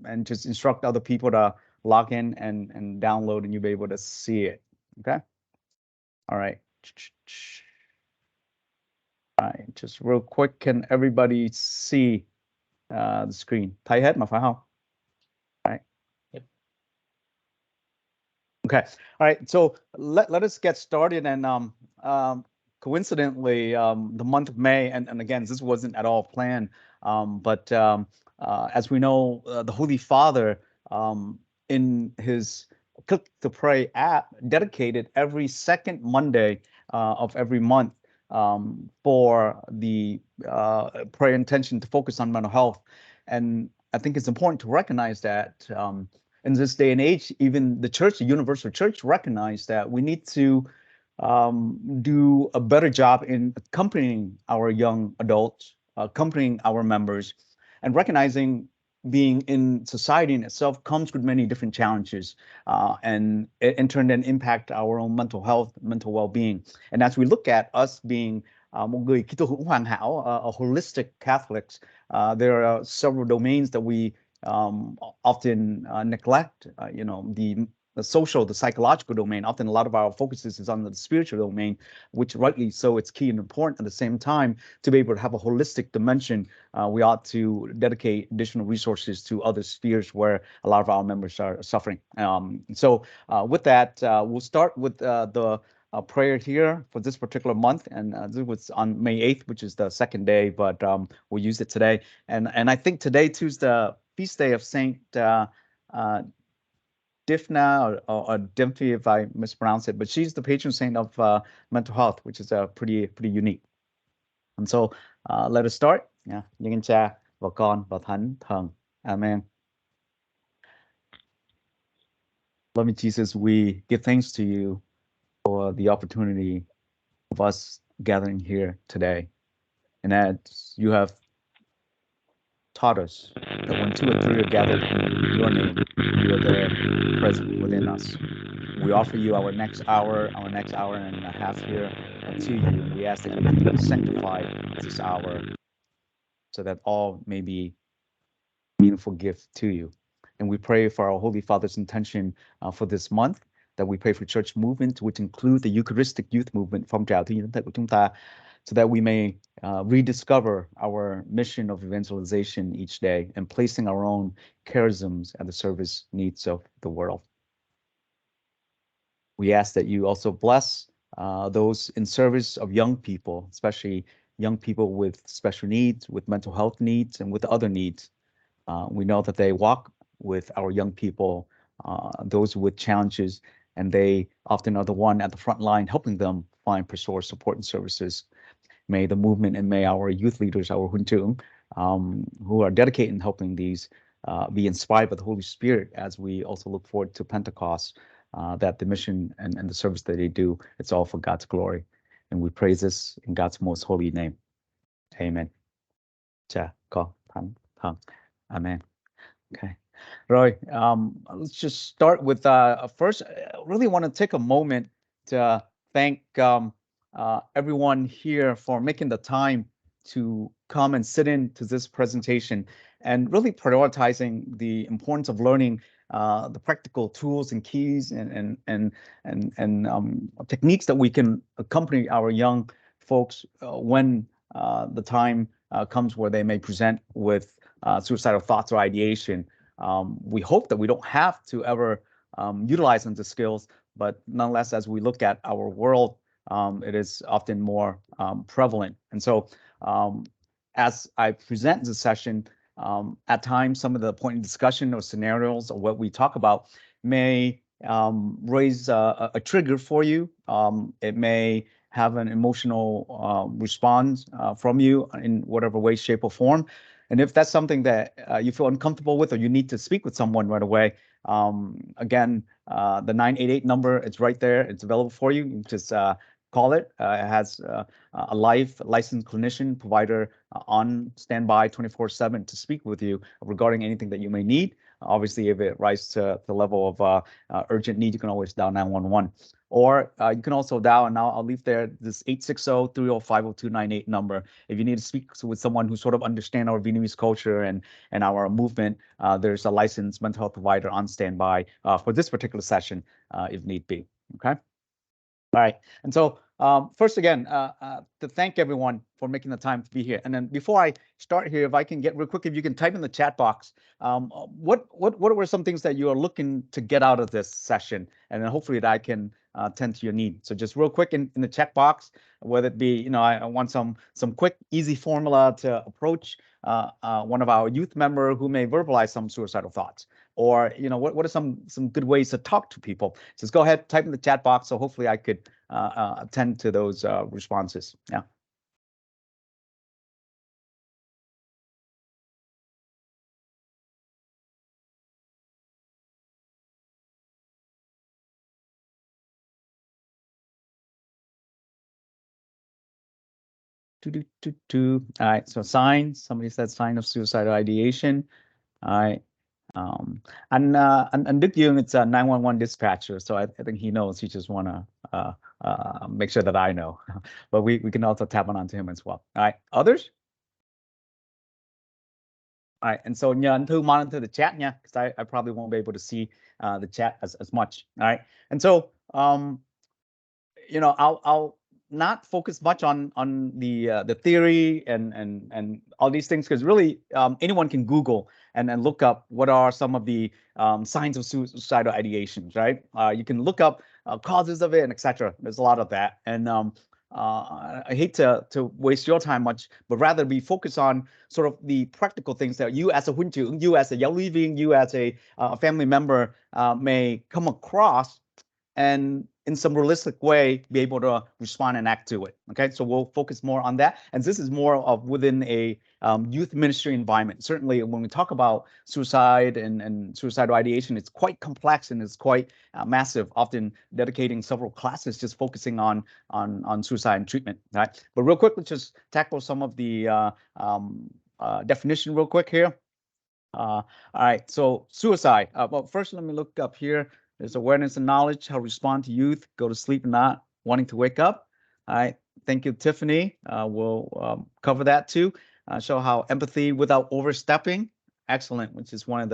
and just instruct other people to log in and download, and you'll be able to see it. Okay. All right. All right. Just real quick, can everybody see the screen? Thấy hết mà phải không? All right. Yep. Okay. All right. So let us get started. And coincidentally, the month of May, and again, this wasn't at all planned, but as we know, the Holy Father, in his Click to Pray app, dedicated every second Monday of every month for the prayer intention to focus on mental health. And I think it's important to recognize that in this day and age, even the church, the universal church, recognize that we need to do a better job in accompanying our young adults, accompanying our members, and recognizing being in society in itself comes with many different challenges, and in turn then impact our own mental health, mental well-being. And as we look at us being một người Kitô hữu hoàn hảo, a holistic Catholics, there are several domains that we often neglect. You know, the social, the psychological domain. Often a lot of our focuses is on the spiritual domain, which rightly so, it's key and important. At the same time, to be able to have a holistic dimension, we ought to dedicate additional resources to other spheres where a lot of our members are suffering. So with that, we'll start with the prayer here for this particular month, and this was on May 8th, which is the second day, but we'll use it today. And I think today too is the feast day of Saint Difna or Dimphia, if I mispronounce it, but she's the patron saint of mental health, which is pretty unique. And so let us start. Yeah, Nhân Cha và Con và Thánh Thần. Amen. Loving Jesus, we give thanks to you for the opportunity of us gathering here today, and as you have taught us that when 2 or 3 are gathered in your name, you are there present within us. We offer you our next hour and a half here to you. We ask that you continue to sanctify this hour so that all may be a meaningful gift to you. And we pray for our Holy Father's intention for this month, that we pray for church movement, which include the Eucharistic youth movement phong trào Thiên Chúa Thể của chúng ta, so that we may rediscover our mission of evangelization each day and placing our own charisms at the service needs of the world. We ask that you also bless those in service of young people, especially young people with special needs, with mental health needs, and with other needs. We know that they walk with our young people, those with challenges, and they often are the one at the front line helping them find pastoral support and services. May the movement and may our youth leaders, our huấn trưởng, who are dedicated in helping these, be inspired by the Holy Spirit as we also look forward to Pentecost, that the mission and the service that they do, it's all for God's glory. And we praise this in God's most holy name. Amen. Cha, Con, Thánh, Thần. Amen. Okay. Rồi, let's just start with first, I really want to take a moment to thank everyone here for making the time to come and sit in to this presentation and really prioritizing the importance of learning the practical tools and keys and techniques that we can accompany our young folks when the time comes where they may present with suicidal thoughts or ideation. We hope that we don't have to ever utilize the skills, but nonetheless, as we look at our world, it is often more prevalent. And so as I present the session, at times, some of the point of discussion or scenarios or what we talk about may raise a trigger for you. It may have an emotional response from you in whatever way, shape, or form. And if that's something that you feel uncomfortable with, or you need to speak with someone right away, again, the 988 number, it's right there. It's available for you. You just call it. It has a live licensed clinician provider on standby 24/7 to speak with you regarding anything that you may need. Obviously, if it rises to the level of urgent need, you can always dial 911. Or you can also dial, and now I'll leave there, this 860-305-0298 number. If you need to speak with someone who sort of understands our Vietnamese culture and our movement, there's a licensed mental health provider on standby for this particular session if need be. Okay. All right. And so first, again, to thank everyone for making the time to be here. And then before I start here, if I can get real quick, if you can type in the chat box, what were some things that you are looking to get out of this session? And then hopefully that I can tend to your need. So just real quick in the chat box, whether it be, I want some quick, easy formula to approach one of our youth member who may verbalize some suicidal thoughts. Or, what are some good ways to talk to people? Just go ahead, type in the chat box. So hopefully I could attend to those responses. Yeah. All right. So signs. Somebody said sign of suicidal ideation. All right. And Đức Dương, it's a 911 dispatcher, so I think he knows. He just want to make sure that I know, but we can also tap onto him as well. All right, others. All right, and so nhờ anh Thư monitor the chat nha, because I probably won't be able to see the chat as much. All right, and so I'll not focus much on the theory and all these things, because really anyone can Google and look up what are some of the signs of suicidal ideations, right? You can look up causes of it and etc. There's a lot of that, and I hate to waste your time much, but rather be focused on sort of the practical things that you as a huấn trưởng, you as a giáo lý viên, you as a family member may come across, and in some realistic way be able to respond and act to it. Okay, so we'll focus more on that, and this is more of within a youth ministry environment. Certainly when we talk about suicide and suicidal ideation, it's quite complex and it's quite massive, often dedicating several classes just focusing on suicide and treatment. Right, but real quick, let's just tackle some of the definition real quick here. All right, so suicide. Well, first let me look up here. There's awareness and knowledge, how to respond to youth, go to sleep and not wanting to wake up. All right, thank you, Tiffany. We'll cover that too. Show how empathy without overstepping. Excellent, which is one of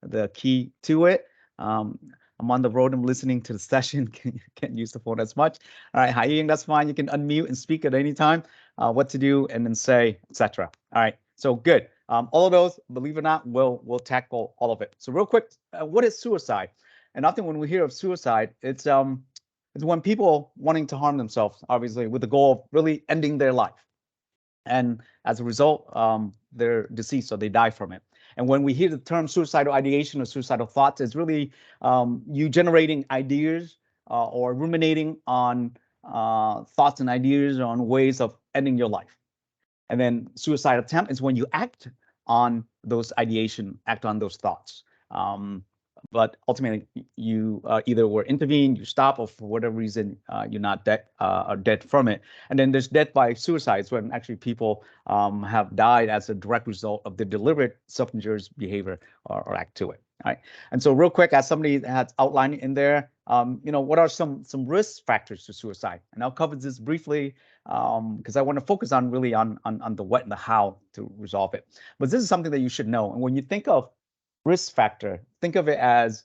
the key to it. I'm on the road, I'm listening to the session, can't use the phone as much. All right, Hai Ying, that's fine. You can unmute and speak at any time, what to do and then say, etc. All right, so good. All of those, believe it or not, we'll tackle all of it. So real quick, what is suicide? And often when we hear of suicide, it's when people wanting to harm themselves, obviously, with the goal of really ending their life. And as a result, they're deceased, so they die from it. And when we hear the term suicidal ideation or suicidal thoughts, it's really you generating ideas or ruminating on thoughts and ideas on ways of ending your life. And then suicide attempt is when you act on those ideation, act on those thoughts. But ultimately, you either were intervened, you stop, or for whatever reason, you're not dead, are dead from it. And then there's death by suicides, when actually people have died as a direct result of the deliberate self-injurious behavior or act to it. All right. And so, real quick, as somebody has outlined in there, what are some risk factors to suicide? And I'll cover this briefly because I want to focus on really on the what and the how to resolve it. But this is something that you should know. And when you think of risk factor, think of it as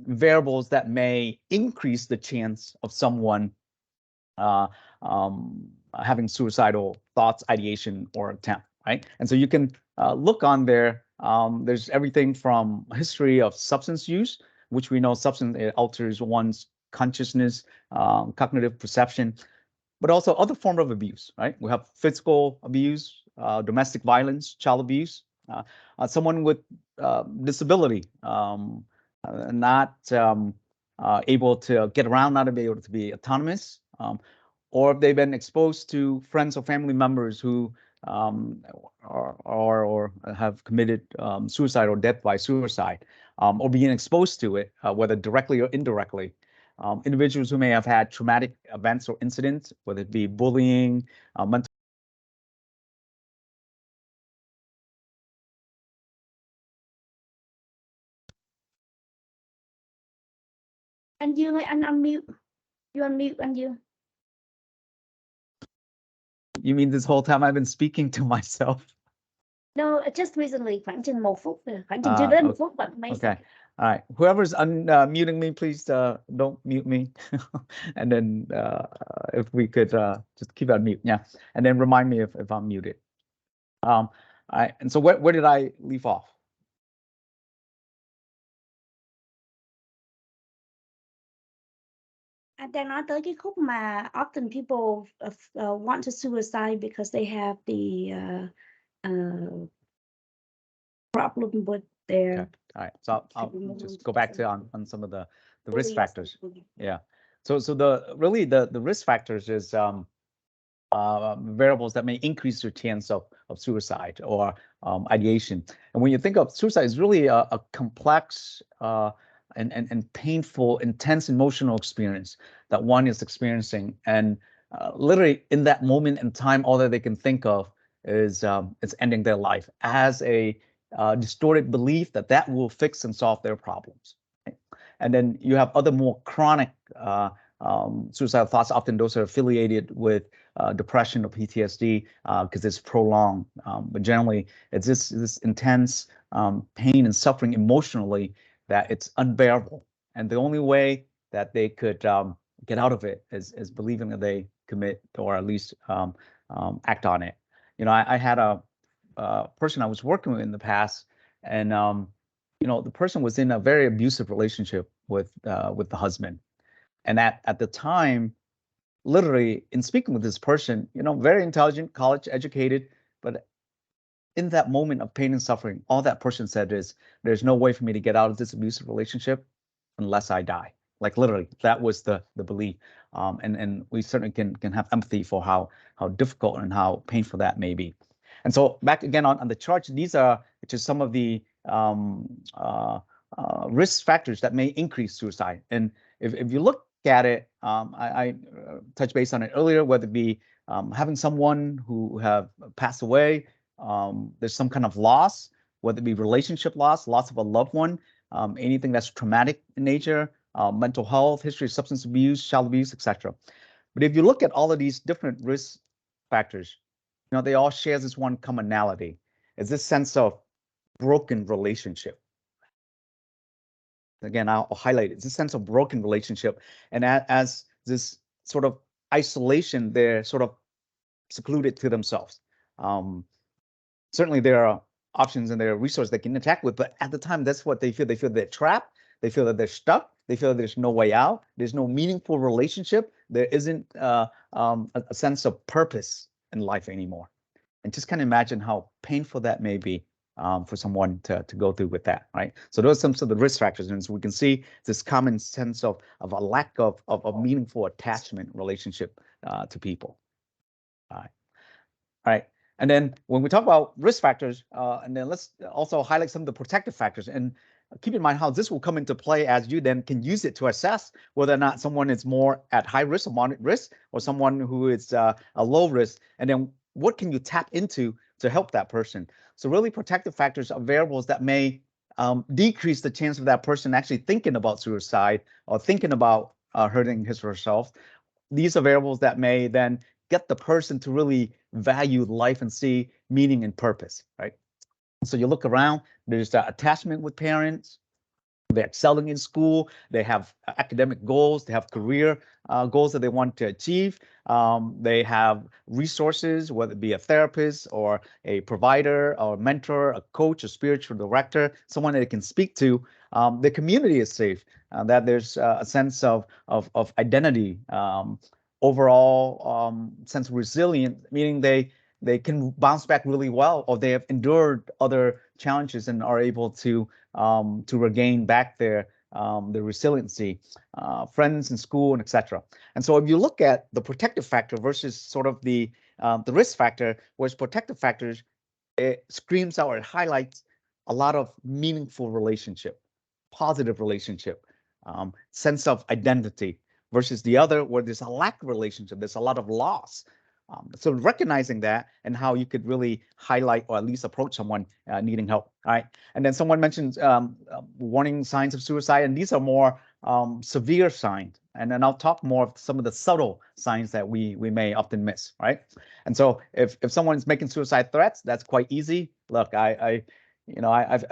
variables that may increase the chance of someone having suicidal thoughts, ideation, or attempt, right? And so you can look on there. There's everything from history of substance use, which we know substance alters one's consciousness, cognitive perception, but also other form of abuse, right? We have physical abuse, domestic violence, child abuse, someone with disability, not able to get around, not able to be autonomous, or if they've been exposed to friends or family members who or have committed suicide or death by suicide, or being exposed to it, whether directly or indirectly. Individuals who may have had traumatic events or incidents, whether it be bullying, mental Anh Dương ơi, anh unmute. You unmute anh Dương. You mean this whole time I've been speaking to myself? No, just recently, khoảng chừng 1 phút, khoảng chừng chưa đến 1 phút, but mấy Okay. All right. Whoever's unmuting me, please don't mute me. And then if we could just keep it on mute. Yeah. And then remind me if I'm muted. All right. And so where did I leave off? Anh đang nói tới cái khúc mà often people want to suicide because they have the problem with their. Okay. All right. So I'll just go back to on some of the risk factors. Yeah. So the risk factors is variables that may increase your chance of suicide or ideation. And when you think of suicide, it's really a complex and painful, intense emotional experience that one is experiencing. And literally in that moment in time, all that they can think of is ending their life as a distorted belief that that will fix and solve their problems. Right? And then you have other more chronic suicidal thoughts. Often those are affiliated with depression or PTSD because it's prolonged. But generally, it's this intense pain and suffering emotionally that it's unbearable. And the only way that they could get out of it is believing that they commit or at least act on it. You know, I had a person I was working with in the past, and you know, the person was in a very abusive relationship with the husband. And at the time, literally in speaking with this person, you know, very intelligent, college educated, but in that moment of pain and suffering, all that person said is, there's no way for me to get out of this abusive relationship unless I die. Like literally, that was the belief. And we certainly can have empathy for how difficult and how painful that may be. And so back again on the charts, these are just some of the risk factors that may increase suicide. And if you look at it, I touched base on it earlier, whether it be having someone who have passed away, there's some kind of loss, whether it be relationship loss of a loved one, anything that's traumatic in nature, mental health, history of substance abuse, child abuse, etc. But if you look at all of these different risk factors, you know, they all share this one commonality. It's this sense of broken relationship. Again, I'll highlight it. It's a sense of broken relationship. And as this sort of isolation, they're sort of secluded to themselves. Certainly there are options and there are resources they can attack with, but at the time, that's what they feel. They feel they're trapped. They feel that they're stuck. They feel there's no way out. There's no meaningful relationship. There isn't a sense of purpose in life anymore. And just kind of imagine how painful that may be for someone to go through with that, right? So those are some of the risk factors. And so we can see this common sense of a lack of meaningful attachment relationship to people. All right. All right. And then when we talk about risk factors, and then let's also highlight some of the protective factors. And keep in mind how this will come into play as you then can use it to assess whether or not someone is more at high risk or moderate risk, or someone who is a low risk. And then what can you tap into to help that person? So really protective factors are variables that may decrease the chance of that person actually thinking about suicide or thinking about hurting his or herself. These are variables that may then get the person to really value life and see meaning and purpose, right? So you look around, there's attachment with parents, they're excelling in school, they have academic goals, they have career goals that they want to achieve, they have resources, whether it be a therapist or a provider or a mentor, a coach, a spiritual director, someone that they can speak to. The community is safe, that there's a sense of identity, overall sense of resilience, meaning they can bounce back really well, or they have endured other challenges and are able to regain back their resiliency, friends in school, and etc. And so if you look at the protective factor versus sort of the risk factor, whereas protective factors, it screams out or it highlights a lot of meaningful relationship, positive relationship, sense of identity, versus the other where there's a lack of relationship, there's a lot of loss. So recognizing that and how you could really highlight or at least approach someone needing help. All right. And then someone mentions warning signs of suicide, and these are more severe signs, and then I'll talk more of some of the subtle signs that we may often miss, right? And so if someone's making suicide threats, that's quite easy. Look, I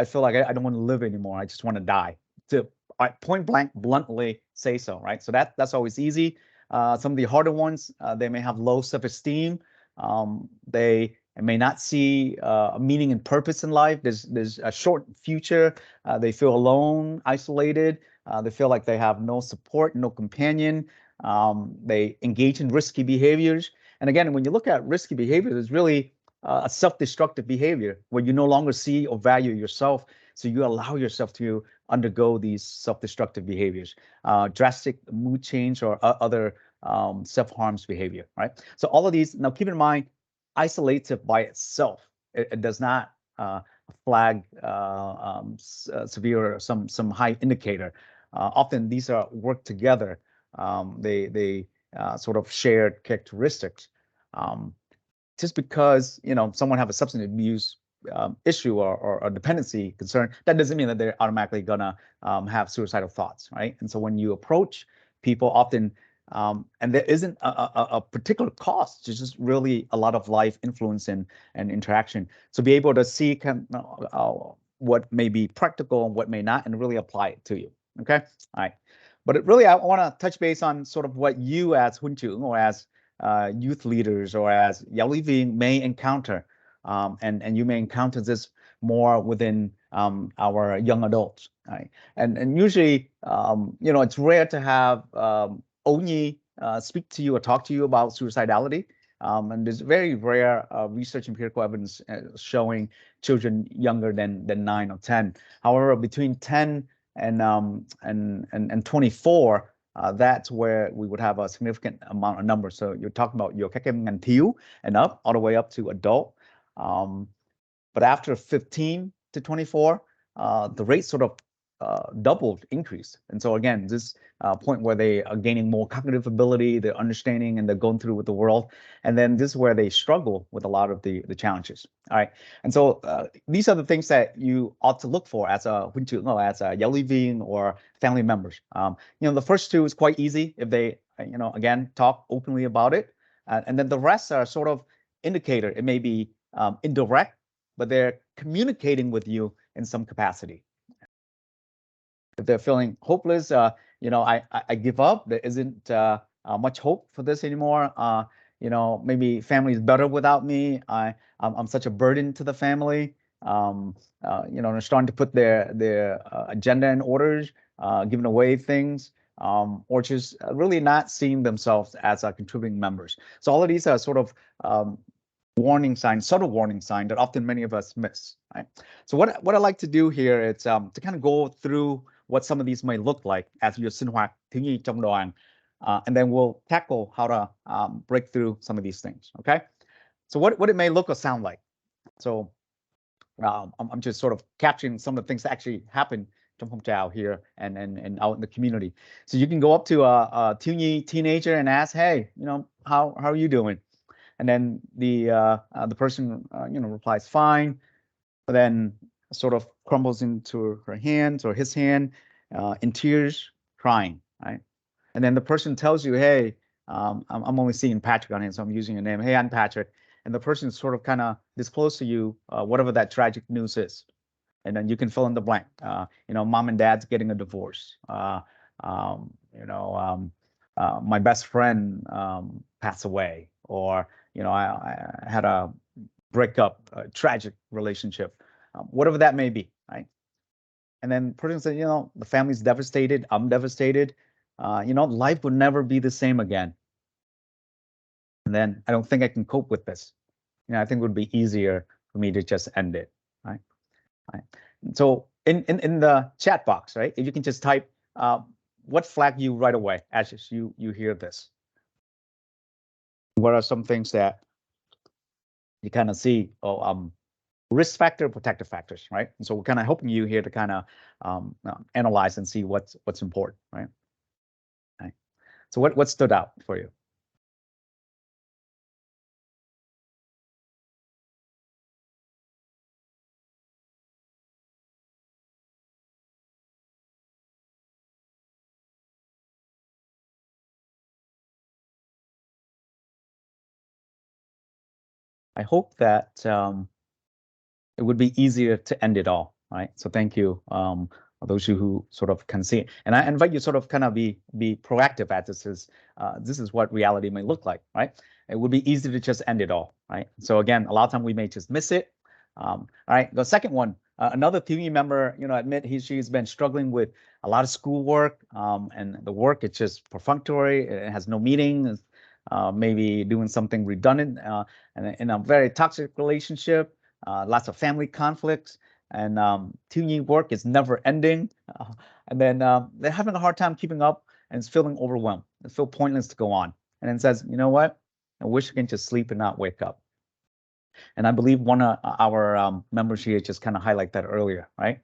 feel like I don't want to live anymore. I just want to die. To point blank, bluntly say so, right? So that's always easy. Some of the harder ones, they may have low self-esteem. They may not see a meaning and purpose in life. There's a short future. They feel alone, isolated. They feel like they have no support, no companion. They engage in risky behaviors. And again, when you look at risky behavior, it's really a self-destructive behavior where you no longer see or value yourself. So you allow yourself to undergo these self-destructive behaviors, drastic mood change or other self-harms behavior, right? So all of these, now keep in mind, isolated by itself, it does not flag severe or some high indicator. Often these are work together. They sort of shared characteristics. Just because someone have a substance abuse issue or a dependency concern, that doesn't mean that they're automatically gonna have suicidal thoughts, right? And so when you approach people, often and there isn't a particular cost, it's just really a lot of life influence and interaction. So be able to see what may be practical and what may not, and really apply it to you. Okay, all right. But really, I want to touch base on sort of what you as Huân or as youth leaders or as giáo lý viên may encounter, and you may encounter this more within our young adults, right? And usually, it's rare to have only speak to you or talk to you about suicidality. And there's very rare research empirical evidence showing children younger than 9 or 10. However, between 10 and 24, that's where we would have a significant amount of numbers. So you're talking about your các em ngành thiếu and up, all the way up to adult. But after 15 to 24, the rate sort of doubled, increased. And so again, this point where they are gaining more cognitive ability, they're understanding, and they're going through with the world. And then this is where they struggle with a lot of the challenges. All right. And so these are the things that you ought to look for as a Huân trưởng, or as a giáo lý viên or family members. The first two is quite easy if they, again, talk openly about it. And then the rest are sort of indicator. It may be indirect, but they're communicating with you in some capacity. If they're feeling hopeless, I give up. There isn't much hope for this anymore. Maybe family is better without me. I'm such a burden to the family. They're starting to put their agenda in orders, giving away things, or just really not seeing themselves as contributing members. So all of these are sort of warning signs, subtle warning sign that often many of us miss, right? So what I like to do here is to kind of go through what some of these may look like as your sinh hoạt thiếu nhi trong đoàn, and then we'll tackle how to break through some of these things, okay? So what it may look or sound like. So I'm just sort of capturing some of the things that actually happen trong phong trào here and out in the community. So you can go up to a thiếu nhi teenager and ask, hey, how are you doing? And then the person replies fine, but then sort of crumbles into her hands or his hand in tears, crying, right? And then the person tells you, hey, I'm only seeing Patrick on here, so I'm using your name. Hey, I'm Patrick. And the person sort of kind of disclose to you whatever that tragic news is. And then you can fill in the blank. Mom and dad's getting a divorce. My best friend passed away, or I had a breakup, a tragic relationship, whatever that may be, right? And then the person said, the family's devastated, I'm devastated, life would never be the same again. And then I don't think I can cope with this. I think it would be easier for me to just end it, right? Right. So in the chat box, right, if you can just type what flagged you right away as you hear this. What are some things that you kind of see? Risk factor, protective factors, right? And so we're kind of helping you here to kind of analyze and see what's important, right? Right. So what stood out for you? I hope that it would be easier to end it all, right? So thank you, those of you who sort of can see it. And I invite you sort of kind of be proactive at this. This is what reality may look like, right? It would be easy to just end it all, right? So again, a lot of time we may just miss it. All right, the second one, another team member, admit she's been struggling with a lot of schoolwork, and the work it's just perfunctory. It has no meaning. Maybe doing something redundant, and in a very toxic relationship. Lots of family conflicts, and team work is never ending. And then they're having a hard time keeping up, and it's feeling overwhelmed. It feels pointless to go on. And then says, you know what? I wish I can just sleep and not wake up. And I believe one of our members here just kind of highlight that earlier, right?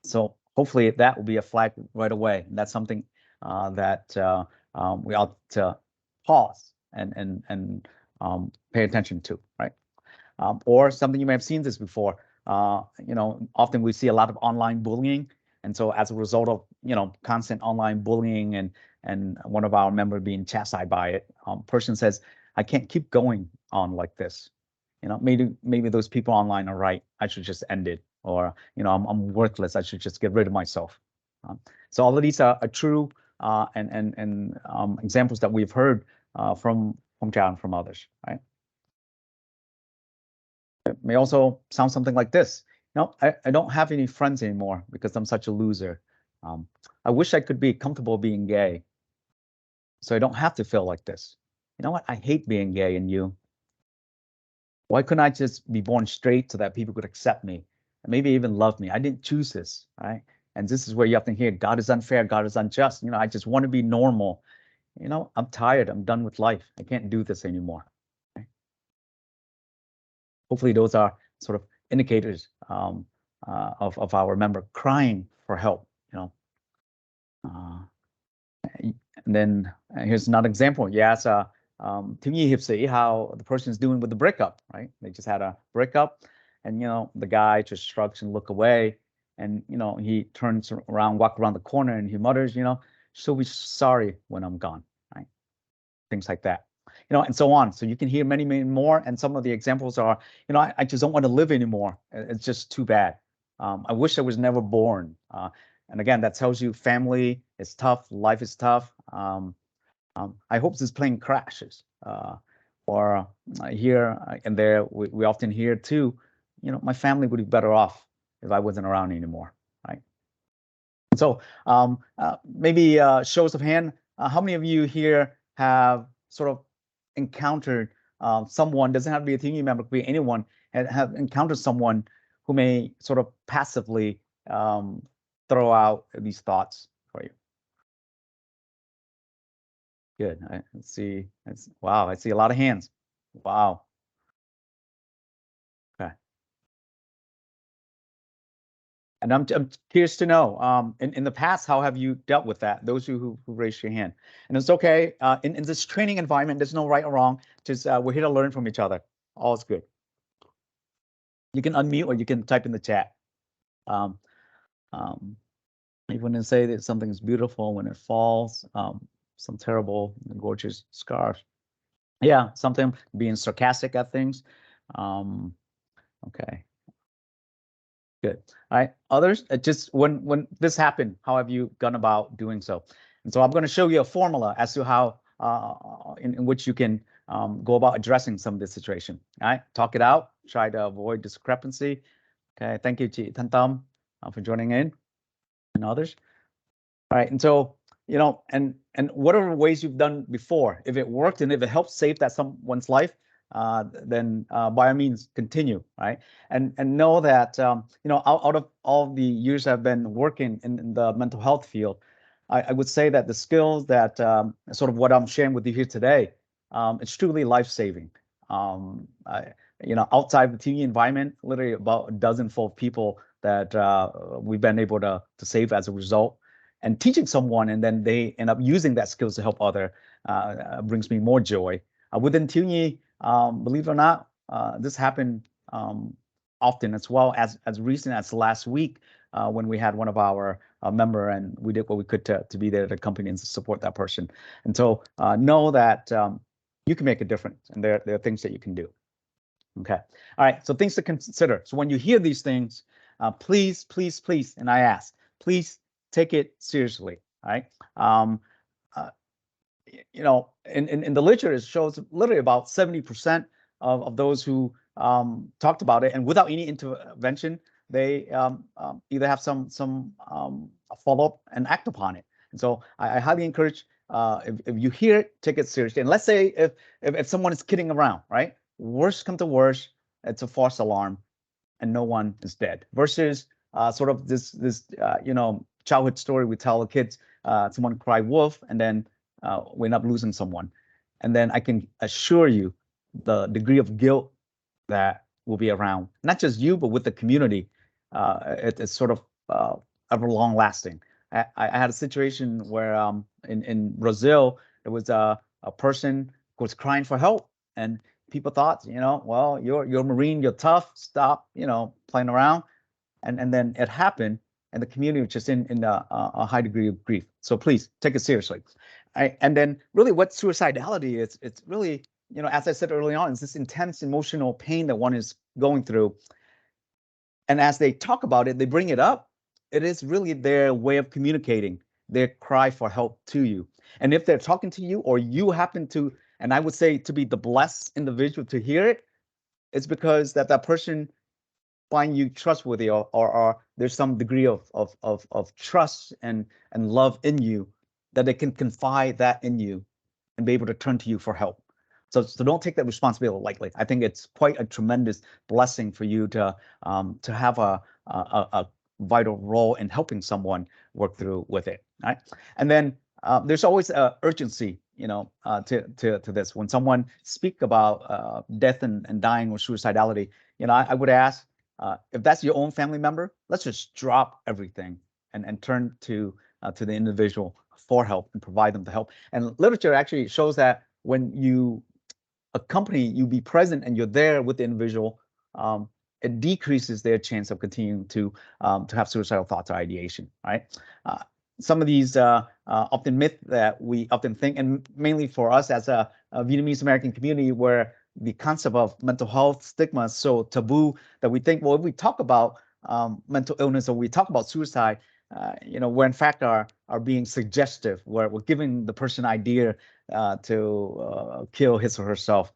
So hopefully that will be a flag right away. And that's something that we ought to pause and pay attention to, right? Or something you may have seen this before. Often we see a lot of online bullying, and so as a result of constant online bullying and one of our members being chastised by it, person says, "I can't keep going on like this. Maybe those people online are right. I should just end it, or I'm worthless. I should just get rid of myself." So all of these are true and examples that we've heard from John, from others, right? It may also sound something like this. I don't have any friends anymore because I'm such a loser. I wish I could be comfortable being gay, so I don't have to feel like this. You know what? I hate being gay and you. Why couldn't I just be born straight so that people could accept me and maybe even love me? I didn't choose this, right? And this is where you have to hear God is unfair, God is unjust. I just want to be normal. I'm tired. I'm done with life. I can't do this anymore. Hopefully those are sort of indicators of our member crying for help. And then here's another example. You ask Thiếu Nhi Hiệp Sĩ how the person is doing with the breakup, right? They just had a breakup, and the guy just shrugs and look away, and he turns around, walk around the corner, and he mutters, she'll be sorry when I'm gone, right? Things like that. And so on. So you can hear many, many more. And some of the examples are, I just don't want to live anymore. It's just too bad. I wish I was never born. And again, that tells you family is tough, life is tough. I hope this plane crashes. Or here and there, we often hear too, my family would be better off if I wasn't around anymore, right? So maybe shows of hand, how many of you here have sort of encountered someone, doesn't have to be a team member, could be anyone, and have encountered someone who may sort of passively throw out these thoughts for you? Good. Let's see. Wow, I see a lot of hands. Wow. Okay. And I'm curious to know, in the past, how have you dealt with that? Those of you who raised your hand. And it's okay. In this training environment, there's no right or wrong. Just we're here to learn from each other. All is good. You can unmute or you can type in the chat. Even to say that something is beautiful when it falls, some terrible, gorgeous scars. Yeah, something being sarcastic at things. Okay. Good. All right. Others, just when this happened, how have you gone about doing so? And so I'm going to show you a formula as to how in which you can go about addressing some of this situation. All right. Talk it out. Try to avoid discrepancy. Okay. Thank you, Chị Thanh Tâm, for joining in, and others. All right. And so and whatever ways you've done before, if it worked and if it helped save that someone's life, then by all means continue, right? And know that out of all the years I've been working in the mental health field, I would say that the skills that sort of what I'm sharing with you here today, it's truly life-saving. Outside the TV environment, literally about a dozen full people that we've been able to save as a result. And teaching someone and then they end up using that skills to help other brings me more joy. Within Thiếu Nhi, believe it or not, this happened often, as well as recent as last week when we had one of our member and we did what we could to be there to accompany and support that person. And so know that you can make a difference, and there are things that you can do. Okay. All right. So things to consider. So when you hear these things, please, please, please, and I ask, please take it seriously. All right. Uh, you know, in the literature, it shows literally about 70% of those who talked about it, and without any intervention, they either have some follow up and act upon it. And so I highly encourage, if you hear it, take it seriously. And let's say if someone is kidding around, right? Worst come to worst, it's a false alarm, and no one is dead. Versus sort of this you know, childhood story we tell the kids, someone cry wolf, and then we end up losing someone. And then I can assure you the degree of guilt that will be around, not just you, but with the community. It's sort of ever long lasting. I had a situation where in Brazil, there was a person who was crying for help, and people thought, you know, well, you're a Marine, you're tough, stop, you know, playing around. And then it happened, and the community was just in a high degree of grief. So please take it seriously. And then really what suicidality is, it's really, you know, as I said early on, it's this intense emotional pain that one is going through. And as they talk about it, they bring it up. It is really their way of communicating, their cry for help to you. And if they're talking to you, or you happen to, and I would say to be the blessed individual to hear it, it's because that person find you trustworthy, or there's some degree of trust and love in you, that they can confide that in you and be able to turn to you for help. So don't take that responsibility lightly. I think it's quite a tremendous blessing for you to have a vital role in helping someone work through with it. Right. And then there's always a urgency, you know, to this. When someone speak about death and dying or suicidality, you know, I would ask, if that's your own family member, let's just drop everything and turn to the individual for help and provide them the help. And literature actually shows that when you accompany, you be present, and you're there with the individual, it decreases their chance of continuing to have suicidal thoughts or ideation. Right. Some of these often myths that we often think, and mainly for us as a Vietnamese American community, where the concept of mental health stigma is so taboo, that we think, well, if we talk about mental illness, or we talk about suicide, you know, we're in fact are being suggestive, where we're giving the person idea to kill his or herself.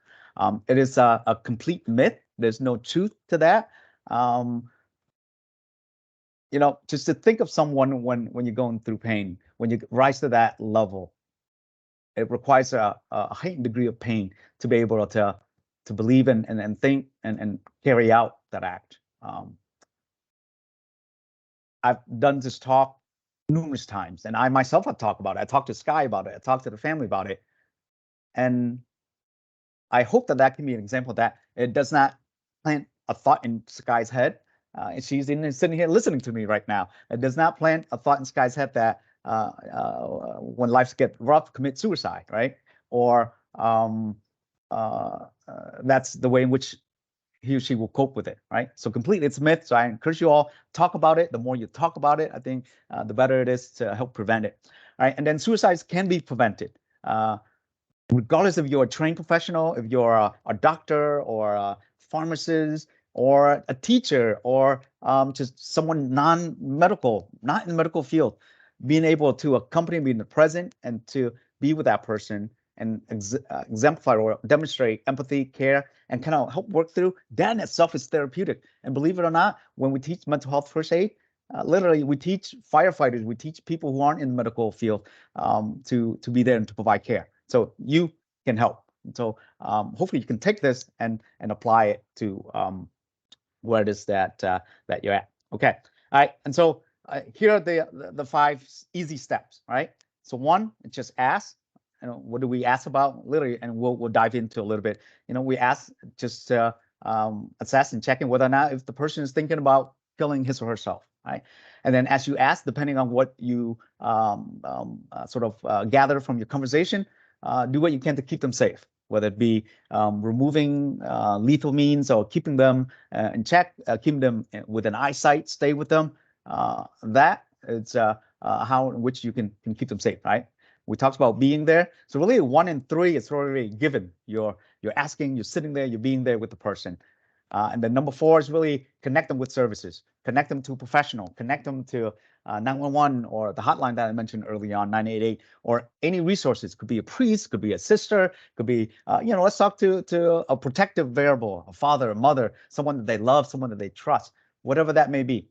It is a complete myth. There's no truth to that. You know, just to think of someone when you're going through pain, when you rise to that level, it requires a heightened degree of pain to be able to believe and think and carry out that act. I've done this talk numerous times, and I myself have talked about it. I talked to Sky about it. I talked to the family about it. And I hope that can be an example that it does not plant a thought in Sky's head. And she's sitting here listening to me right now. It does not plant a thought in Sky's head that when life gets rough, commit suicide, right? Or that's the way in which he or she will cope with it, right? So completely, it's a myth. So I encourage you all, talk about it. The more you talk about it, I think the better it is to help prevent it. All right, and then suicides can be prevented. Regardless if you're a trained professional, if you're a doctor or a pharmacist or a teacher, or just someone non-medical, not in the medical field, being able to accompany, being present, and to be with that person and exemplify or demonstrate empathy, care, and kind of help work through, that in itself is therapeutic. And believe it or not, when we teach mental health first aid, literally we teach firefighters, we teach people who aren't in the medical field to be there and to provide care. So you can help. So hopefully you can take this and apply it to where it is that you're at. Okay. All right. And so here are the 5 easy steps. Right. So 1, just ask. You know, what do we ask about? Literally, and we'll dive into a little bit. You know, we ask just assess and check in whether or not if the person is thinking about killing his or herself. Right. And then as you ask, depending on what you sort of gather from your conversation, do what you can to keep them safe, whether it be removing lethal means, or keeping them in check, keeping them within eyesight, stay with them. That is how in which you can keep them safe, right? We talked about being there. So really 1 and 3 is already given. You're asking, you're sitting there, you're being there with the person. And then number 4 is really connect them with services, connect them to a professional, connect them to 911 or the hotline that I mentioned early on, 988, or any resources. Could be a priest, could be a sister, could be, let's talk to a protective variable, a father, a mother, someone that they love, someone that they trust, whatever that may be,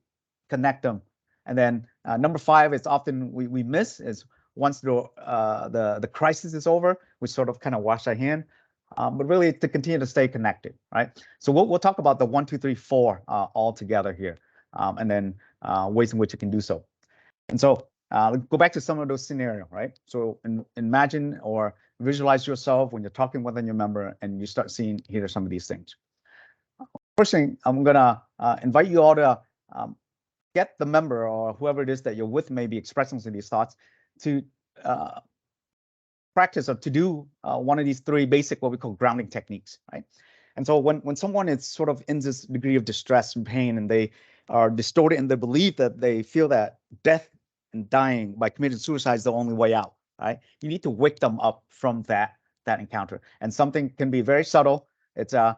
connect them. And then number 5 is often we miss is once the crisis is over, we sort of kind of wash our hand. But really to continue to stay connected, right? So we'll talk about the 1, 2, 3, 4 all together here, and then ways in which you can do so. And so go back to some of those scenarios, right? So imagine or visualize yourself when you're talking with a new member and you start seeing here some of these things. First thing, I'm gonna invite you all to get the member or whoever it is that you're with maybe expressing some of these thoughts to practice or to do one of these 3 basic what we call grounding techniques, right? And so when someone is sort of in this degree of distress and pain and they are distorted in their belief that they feel that death and dying by committing suicide is the only way out, right? You need to wake them up from that encounter. And something can be very subtle. It's I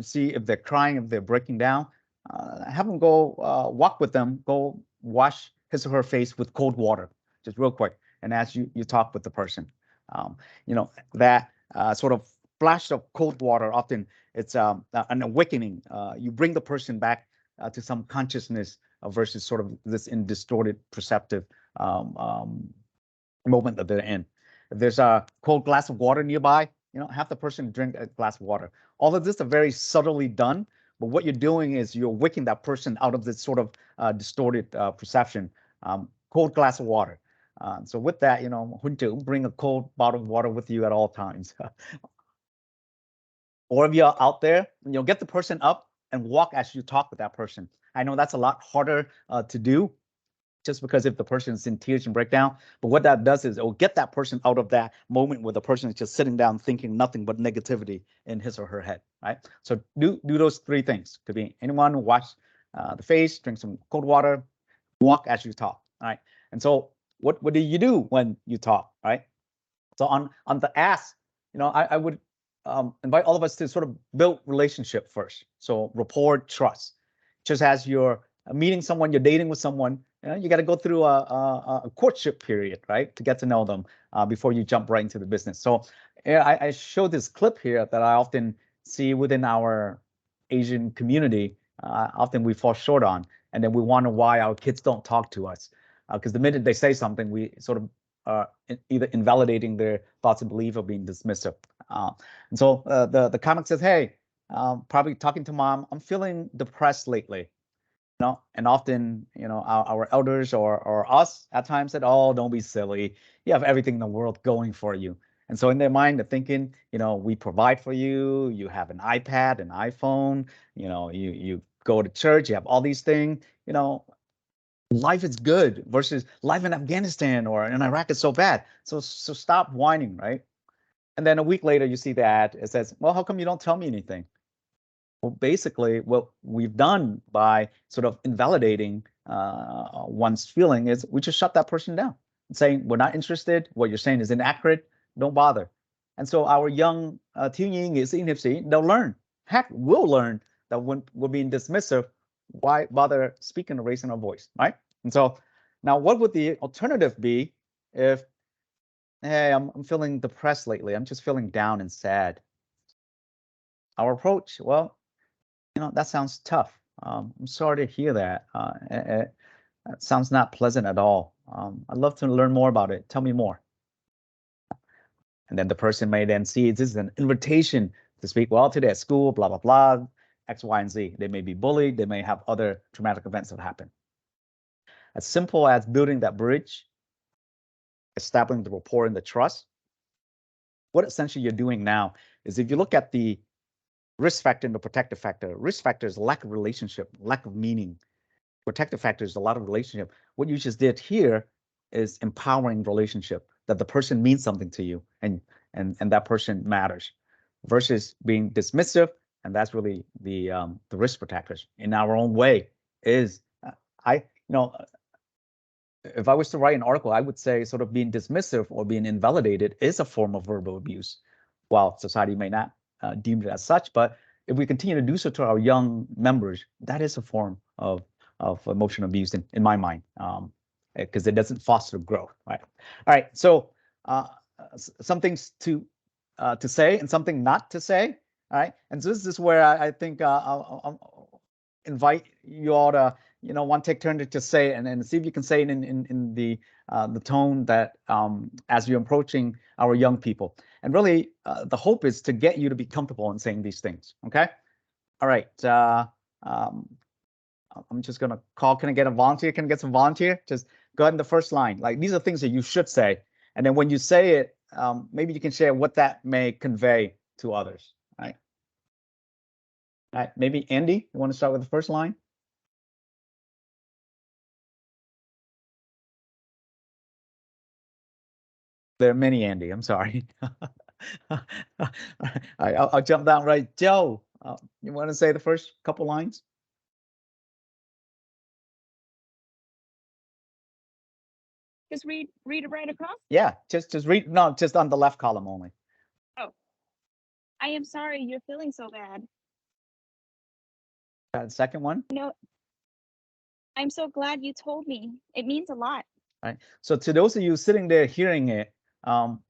see if they're crying, if they're breaking down, have them go walk with them, go wash his or her face with cold water, just real quick. And as you talk with the person, that sort of flash of cold water, often it's an awakening. You bring the person back to some consciousness versus sort of this distorted perceptive moment that they're in. If there's a cold glass of water nearby, have the person drink a glass of water. All of this are very subtly done, but what you're doing is you're waking that person out of this sort of distorted perception. Cold glass of water. So with that, Hun trưởng, bring a cold bottle of water with you at all times. Or if you're out there, get the person up and walk as you talk with that person. I know that's a lot harder to do just because if the person is in tears and breakdown, but what that does is it will get that person out of that moment where the person is just sitting down thinking nothing but negativity in his or her head, right? So do those 3 things. Could be anyone, wash the face, drink some cold water, walk as you talk, all right? And so what do you do when you talk, right? So on the ask, I would invite all of us to sort of build relationship first. So rapport, trust. Just as you're meeting someone, you're dating with someone, you got to go through a courtship period, right, to get to know them before you jump right into the business. So I showed this clip here that I often see within our Asian community. Often we fall short on, and then we wonder why our kids don't talk to us. Because the minute they say something, we sort of either invalidating their thoughts and belief or being dismissive. And so the comic says, hey, probably talking to mom, I'm feeling depressed lately. And often, our elders or us at times said, oh, don't be silly. You have everything in the world going for you. And so in their mind, they're thinking, we provide for you. You have an iPad, an iPhone, you go to church, you have all these things, life is good versus life in Afghanistan or in Iraq is so bad. So stop whining, right? And then a week later, you see the ad. It says, well, how come you don't tell me anything? Well, basically, what we've done by sort of invalidating one's feeling is we just shut that person down, saying we're not interested. What you're saying is inaccurate. Don't bother. And so our young thiếu nhi nghệ sĩ hiệp sĩ, they'll learn. Heck, we'll learn that when we're being dismissive, why bother speaking or raising our voice, right? And so now what would the alternative be if, hey, I'm feeling depressed lately. I'm just feeling down and sad. Our approach, well, that sounds tough. I'm sorry to hear that. That sounds not pleasant at all. I'd love to learn more about it. Tell me more. And then the person may then see this is an invitation to speak well today at school, blah, blah, blah, X, Y, and Z. They may be bullied. They may have other traumatic events that happen. As simple as building that bridge, establishing the rapport and the trust. What essentially you're doing now is if you look at the risk factor and the protective factor, risk factor is lack of relationship, lack of meaning. Protective factor is a lot of relationship. What you just did here is empowering relationship, that the person means something to you and that person matters, versus being dismissive. And that's really the risk protectors in our own way is if I was to write an article, I would say sort of being dismissive or being invalidated is a form of verbal abuse. While society may not deem it as such, but if we continue to do so to our young members, that is a form of emotional abuse in my mind, because it doesn't foster growth, right? All right, so some things to say and something not to say, all right? And so this is where I think I'll invite you all to, one take turn to just say it and see if you can say it in the tone that as you're approaching our young people. And really, the hope is to get you to be comfortable in saying these things, okay? All right, I'm just gonna call, can I get a volunteer? Can I get some volunteer? Just go ahead in the first line. Like, these are things that you should say. And then when you say it, maybe you can share what that may convey to others, right? All right, maybe Andy, you want to start with the first line? There are many, Andy, I'm sorry. All right, I'll jump down right. Joe, you want to say the first couple lines? Just read it right across? Yeah, just read, no, just on the left column only. Oh. I am sorry you're feeling so bad. Second one? No, I'm so glad you told me. It means a lot. Right. So to those of you sitting there hearing it,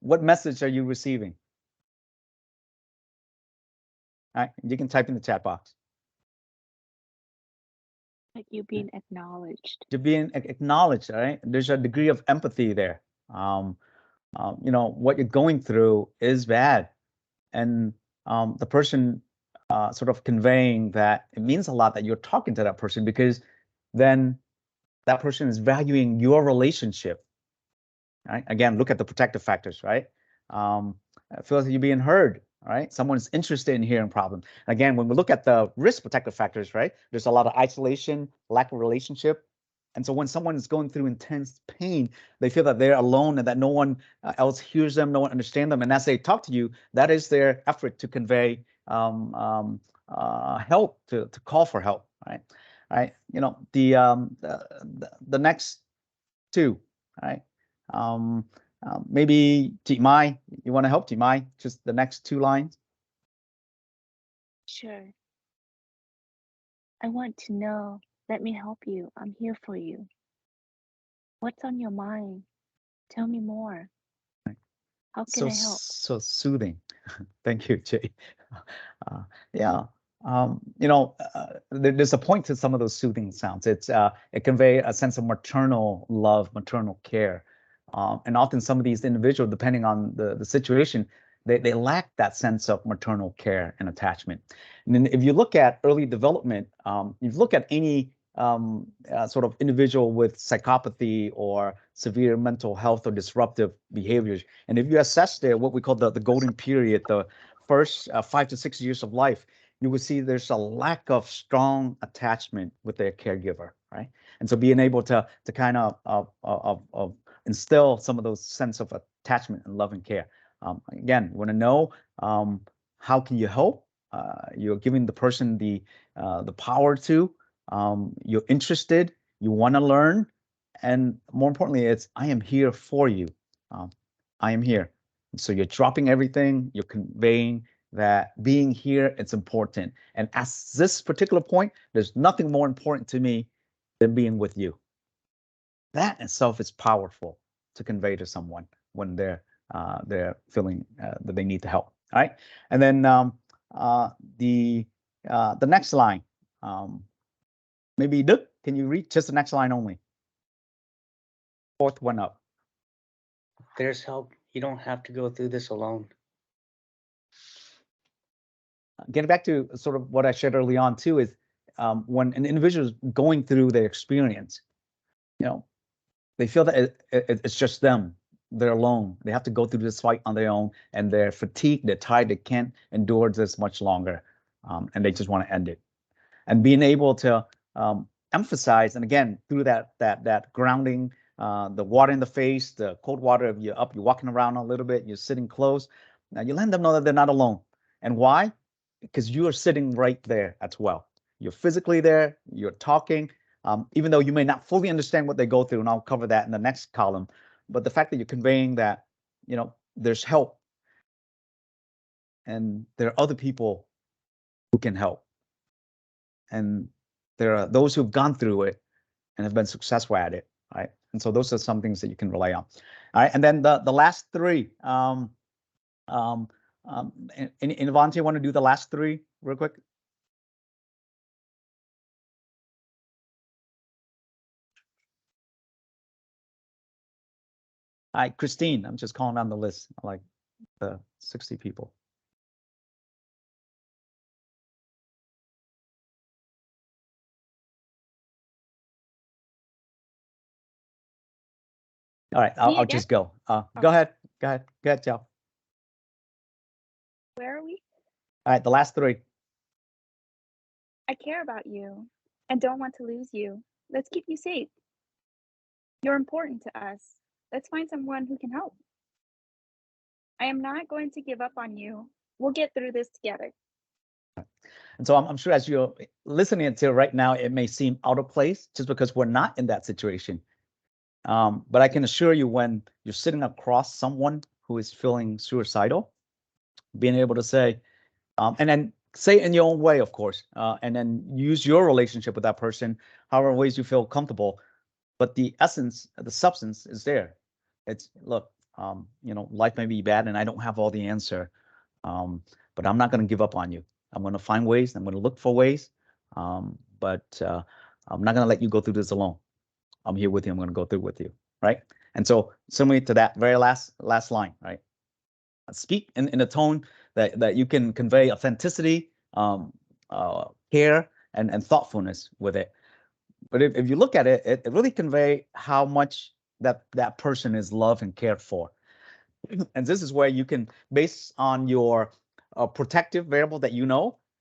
what message are you receiving? All right, you can type in the chat box. Like you being acknowledged. You're being acknowledged, all right? There's a degree of empathy there. What you're going through is bad. And the person sort of conveying that it means a lot that you're talking to that person, because then that person is valuing your relationship, right? Again, look at the protective factors, right? It feels like you're being heard, right? Someone's interested in hearing problems. Again, when we look at the risk protective factors, right? There's a lot of isolation, lack of relationship. And so when someone is going through intense pain, they feel that they're alone and that no one else hears them, no one understands them. And as they talk to you, that is their effort to convey help, to call for help, right? Right. The next two, right? Maybe chị Mai, you want to help chị Mai? Just the next two lines. Sure. I want to know. Let me help you. I'm here for you. What's on your mind? Tell me more. How can I help? So soothing. Thank you, Jay. Yeah. There's a point to some of those soothing sounds. It convey a sense of maternal love, maternal care. And often some of these individuals, depending on the situation, they lack that sense of maternal care and attachment. And then if you look at early development, if you look at any sort of individual with psychopathy or severe mental health or disruptive behaviors, and if you assess what we call the golden period, the first 5 to 6 years of life, you will see there's a lack of strong attachment with their caregiver, right? And so being able to kind of instill some of those sense of attachment and love and care. Again, you want to know how can you help? You're giving the person the power to. You're interested. You want to learn, and more importantly, it's I am here for you. I am here. So you're dropping everything. You're conveying that being here, it's important. And at this particular point, there's nothing more important to me than being with you. That itself is powerful to convey to someone when they're feeling that they need to help. All right, and then the next line, maybe Đức, can you read just the next line only? Fourth one up. There's help. You don't have to go through this alone. Getting back to sort of what I shared early on too, is when an individual is going through their experience, they feel that it's just them. They're alone. They have to go through this fight on their own, and they're fatigued, they're tired, they can't endure this much longer, and they just want to end it. And being able to emphasize, and again, through that grounding, the water in the face, the cold water, if you're up, you're walking around a little bit, you're sitting close, now you let them know that they're not alone. And why? Because you are sitting right there as well. You're physically there, you're talking, even though you may not fully understand what they go through, and I'll cover that in the next column. But the fact that you're conveying that, there's help, and there are other people who can help, and there are those who've gone through it and have been successful at it, right? And so those are some things that you can rely on. All right, and then the last three. Any volunteer want to do the last three real quick? All right, Christine, I'm just calling down the list, like the 60 people. All right, I'll just go. Go ahead, Joe. Where are we? All right, the last three. I care about you and don't want to lose you. Let's keep you safe. You're important to us. Let's find someone who can help. I am not going to give up on you. We'll get through this together. And so I'm sure as you're listening to it right now, it may seem out of place just because we're not in that situation. But I can assure you, when you're sitting across someone who is feeling suicidal, being able to say, and then say it in your own way, of course, and then use your relationship with that person, however ways you feel comfortable. But the essence, the substance is there. It's, look, life may be bad and I don't have all the answer, but I'm not going to give up on you. I'm going to find ways. I'm going to look for ways, but I'm not going to let you go through this alone. I'm here with you. I'm going to go through with you, right? And so similarly to that very last line, right? Speak in a tone that you can convey authenticity, care, and thoughtfulness with it. But if you look at it, it really convey how much that person is loved and cared for. And this is where you can, based on your protective variable that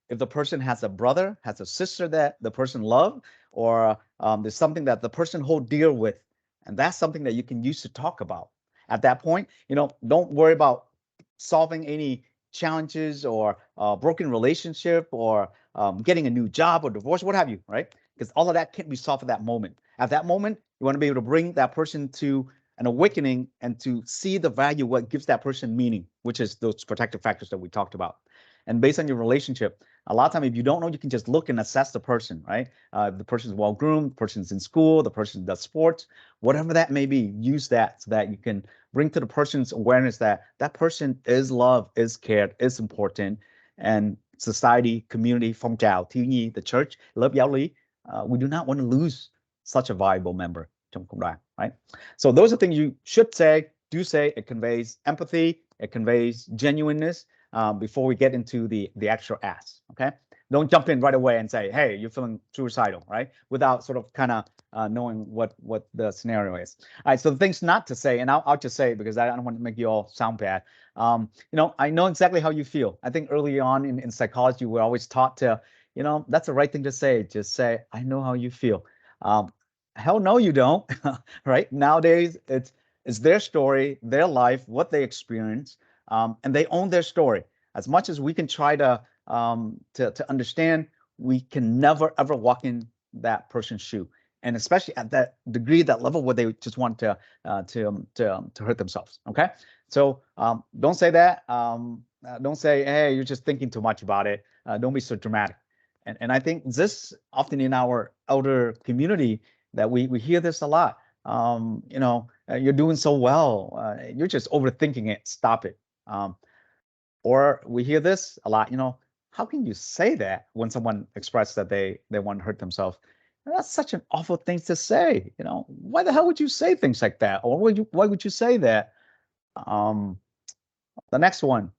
if the person has a brother, has a sister that the person loved, or there's something that the person hold dear with, and that's something that you can use to talk about. At that point, don't worry about solving any challenges or broken relationship or getting a new job or divorce, what have you, right? Because all of that can't be solved at that moment. At that moment, you want to be able to bring that person to an awakening and to see the value, what gives that person meaning, which is those protective factors that we talked about. And based on your relationship, a lot of time, if you don't know, you can just look and assess the person, right? If the person's well-groomed, the person's in school, the person does sports, whatever that may be, use that so that you can bring to the person's awareness that that person is loved, is cared, is important, and society, community, phong trào, thiếu nhi, the church, lớp giáo lý, we do not want to lose such a valuable member trong cộng đoàn, right? So those are things you should say, do say. It conveys empathy, it conveys genuineness, before we get into the actual ask, okay? Don't jump in right away and say, hey, you're feeling suicidal, right? Without sort of kind of knowing what the scenario is. All right, so the things not to say, and I'll just say it because I don't want to make you all sound bad. I know exactly how you feel. I think early on in psychology, we're always taught to, that's the right thing to say. Just say, I know how you feel. Hell no, you don't, right? Nowadays, it's their story, their life, what they experience, and they own their story. As much as we can try to understand, we can never ever walk in that person's shoe, and especially at that degree, that level where they just want to hurt themselves. Okay, so don't say that. Don't say, hey, you're just thinking too much about it. Don't be so dramatic. And I think this often in our elder community that we hear this a lot. You're doing so well. You're just overthinking it. Stop it. Or we hear this a lot, how can you say that when someone expresses that they want to hurt themselves? That's such an awful thing to say. Why the hell would you say things like that? Or why would you say that? The next one,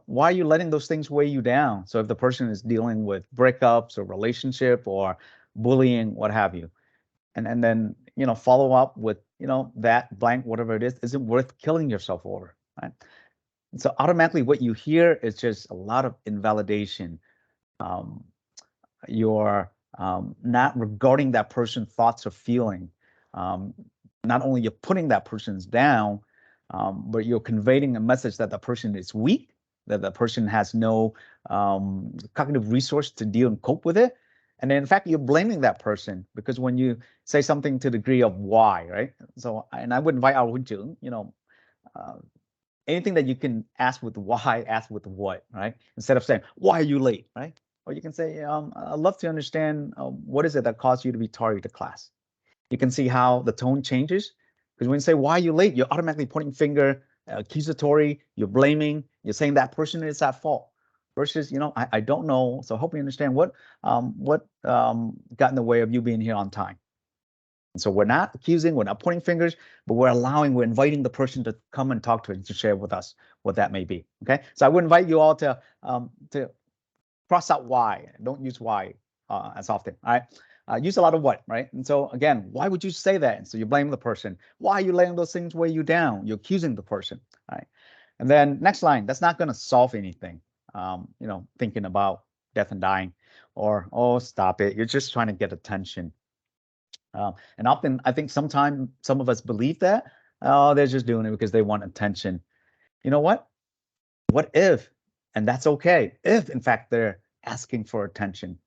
why are you letting those things weigh you down? So if the person is dealing with breakups or relationship or bullying, what have you, and then follow up with that blank, whatever it is it worth killing yourself over, right? So automatically what you hear is just a lot of invalidation. You're not regarding that person's thoughts or feeling. Not only you're putting that person's down, but you're conveying a message that the person is weak, that the person has no cognitive resource to deal and cope with it. And then in fact, you're blaming that person, because when you say something to the degree of why, right? So, and I would invite our huấn trưởng, anything that you can ask with why, ask with what, right? Instead of saying, why are you late, right? Or you can say, I'd love to understand what is it that caused you to be tardy to class. You can see how the tone changes, because when you say, why are you late? You're automatically pointing finger, accusatory, you're blaming, you're saying that person is at fault. Versus, I don't know, so I hope you understand what got in the way of you being here on time. And so we're not accusing, we're not pointing fingers, but we're inviting the person to come and talk to us, to share with us what that may be. Okay, so I would invite you all to cross out why. Don't use why as often. All right, use a lot of what, right? And so again, why would you say that? And so you blame the person. Why are you letting those things weigh you down? You're accusing the person. All right, and then next line. That's not going to solve anything. Thinking about death and dying, or, oh, stop it, you're just trying to get attention. And often, I think sometimes some of us believe that, oh, they're just doing it because they want attention. You know what? What if, and that's okay, if in fact they're asking for attention?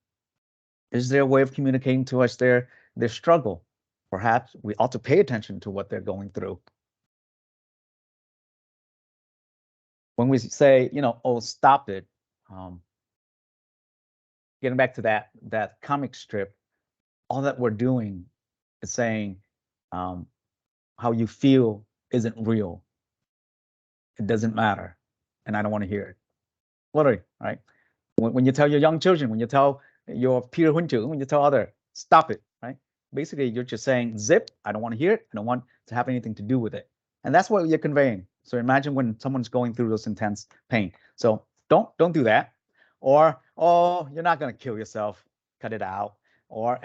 Is there a way of communicating to us their struggle? Perhaps we ought to pay attention to what they're going through. When we say, oh, stop it, getting back to that comic strip, all that we're doing is saying how you feel isn't real. It doesn't matter, and I don't want to hear it. Literally, right? When you tell your young children, when you tell your peer huấn trưởng, when you tell other, stop it, right? Basically, you're just saying, zip, I don't want to hear it. I don't want to have anything to do with it. And that's what you're conveying. So imagine when someone's going through those intense pain. So don't do that. Or, oh, you're not going to kill yourself. Cut it out. Or,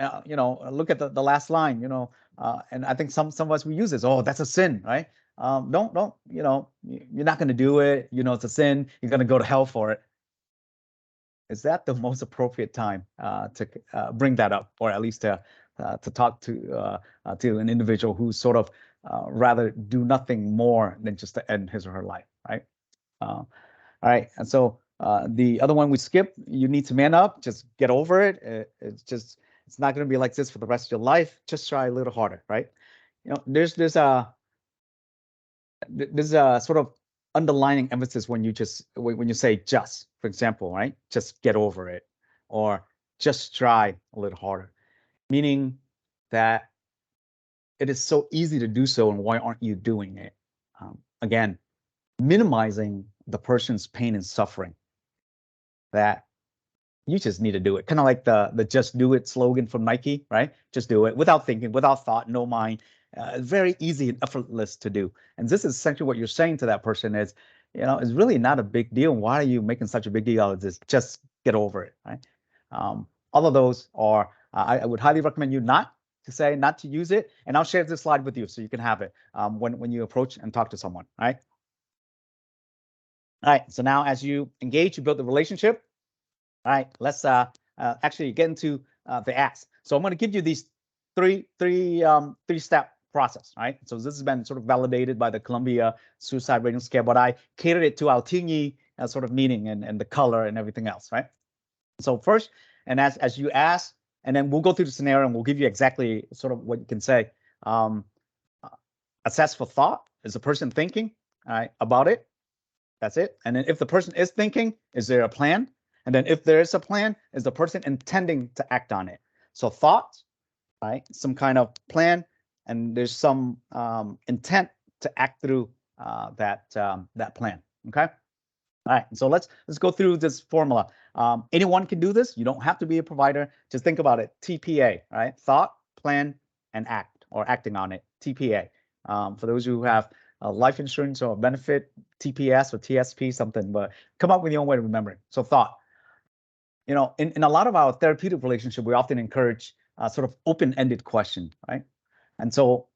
look at the last line, and I think some of us, we use this, oh, that's a sin, right? Don't, you're not going to do it. It's a sin. You're going to go to hell for it. Is that the most appropriate time to bring that up, or at least to talk to an individual who's sort of rather do nothing more than just to end his or her life, right? All right, and so the other one we skip, you need to man up, just get over it. It's not going to be like this for the rest of your life. Just try a little harder, right? There's a sort of underlining emphasis when you say just, for example, right? Just get over it, or just try a little harder, meaning that it is so easy to do so, and why aren't you doing it? Again, minimizing the person's pain and suffering, that you just need to do it. Kind of like the just do it slogan from Nike, right? Just do it without thinking, without thought, no mind. Very easy and effortless to do. And this is essentially what you're saying to that person is, it's really not a big deal. Why are you making such a big deal out of this? Just get over it, right? All of those are, I would highly recommend you not to use it. And I'll share this slide with you so you can have it when you approach and talk to someone, right? All right, so now as you engage, you build the relationship. All right, let's actually get into the ask. So I'm going to give you these three-step process, right? So this has been sort of validated by the Columbia Suicide Rating Scale, but I catered it to our Tingy sort of meaning and the color and everything else, right? So first, and as you ask, and then we'll go through the scenario and we'll give you exactly sort of what you can say. Assess for thought. Is the person thinking, all right, about it? That's it. And then if the person is thinking, is there a plan? And then if there is a plan, is the person intending to act on it? So thought, right? Some kind of plan, and there's some intent to act through that plan. Okay. All right. So let's go through this formula. Anyone can do this. You don't have to be a provider. Just think about it. TPA, right? Thought, plan, and act, or acting on it. TPA. For those who have life insurance or benefit, TPS or TSP, something, but come up with your own way to remember it. So thought. In a lot of our therapeutic relationship, we often encourage sort of open-ended question, right? And so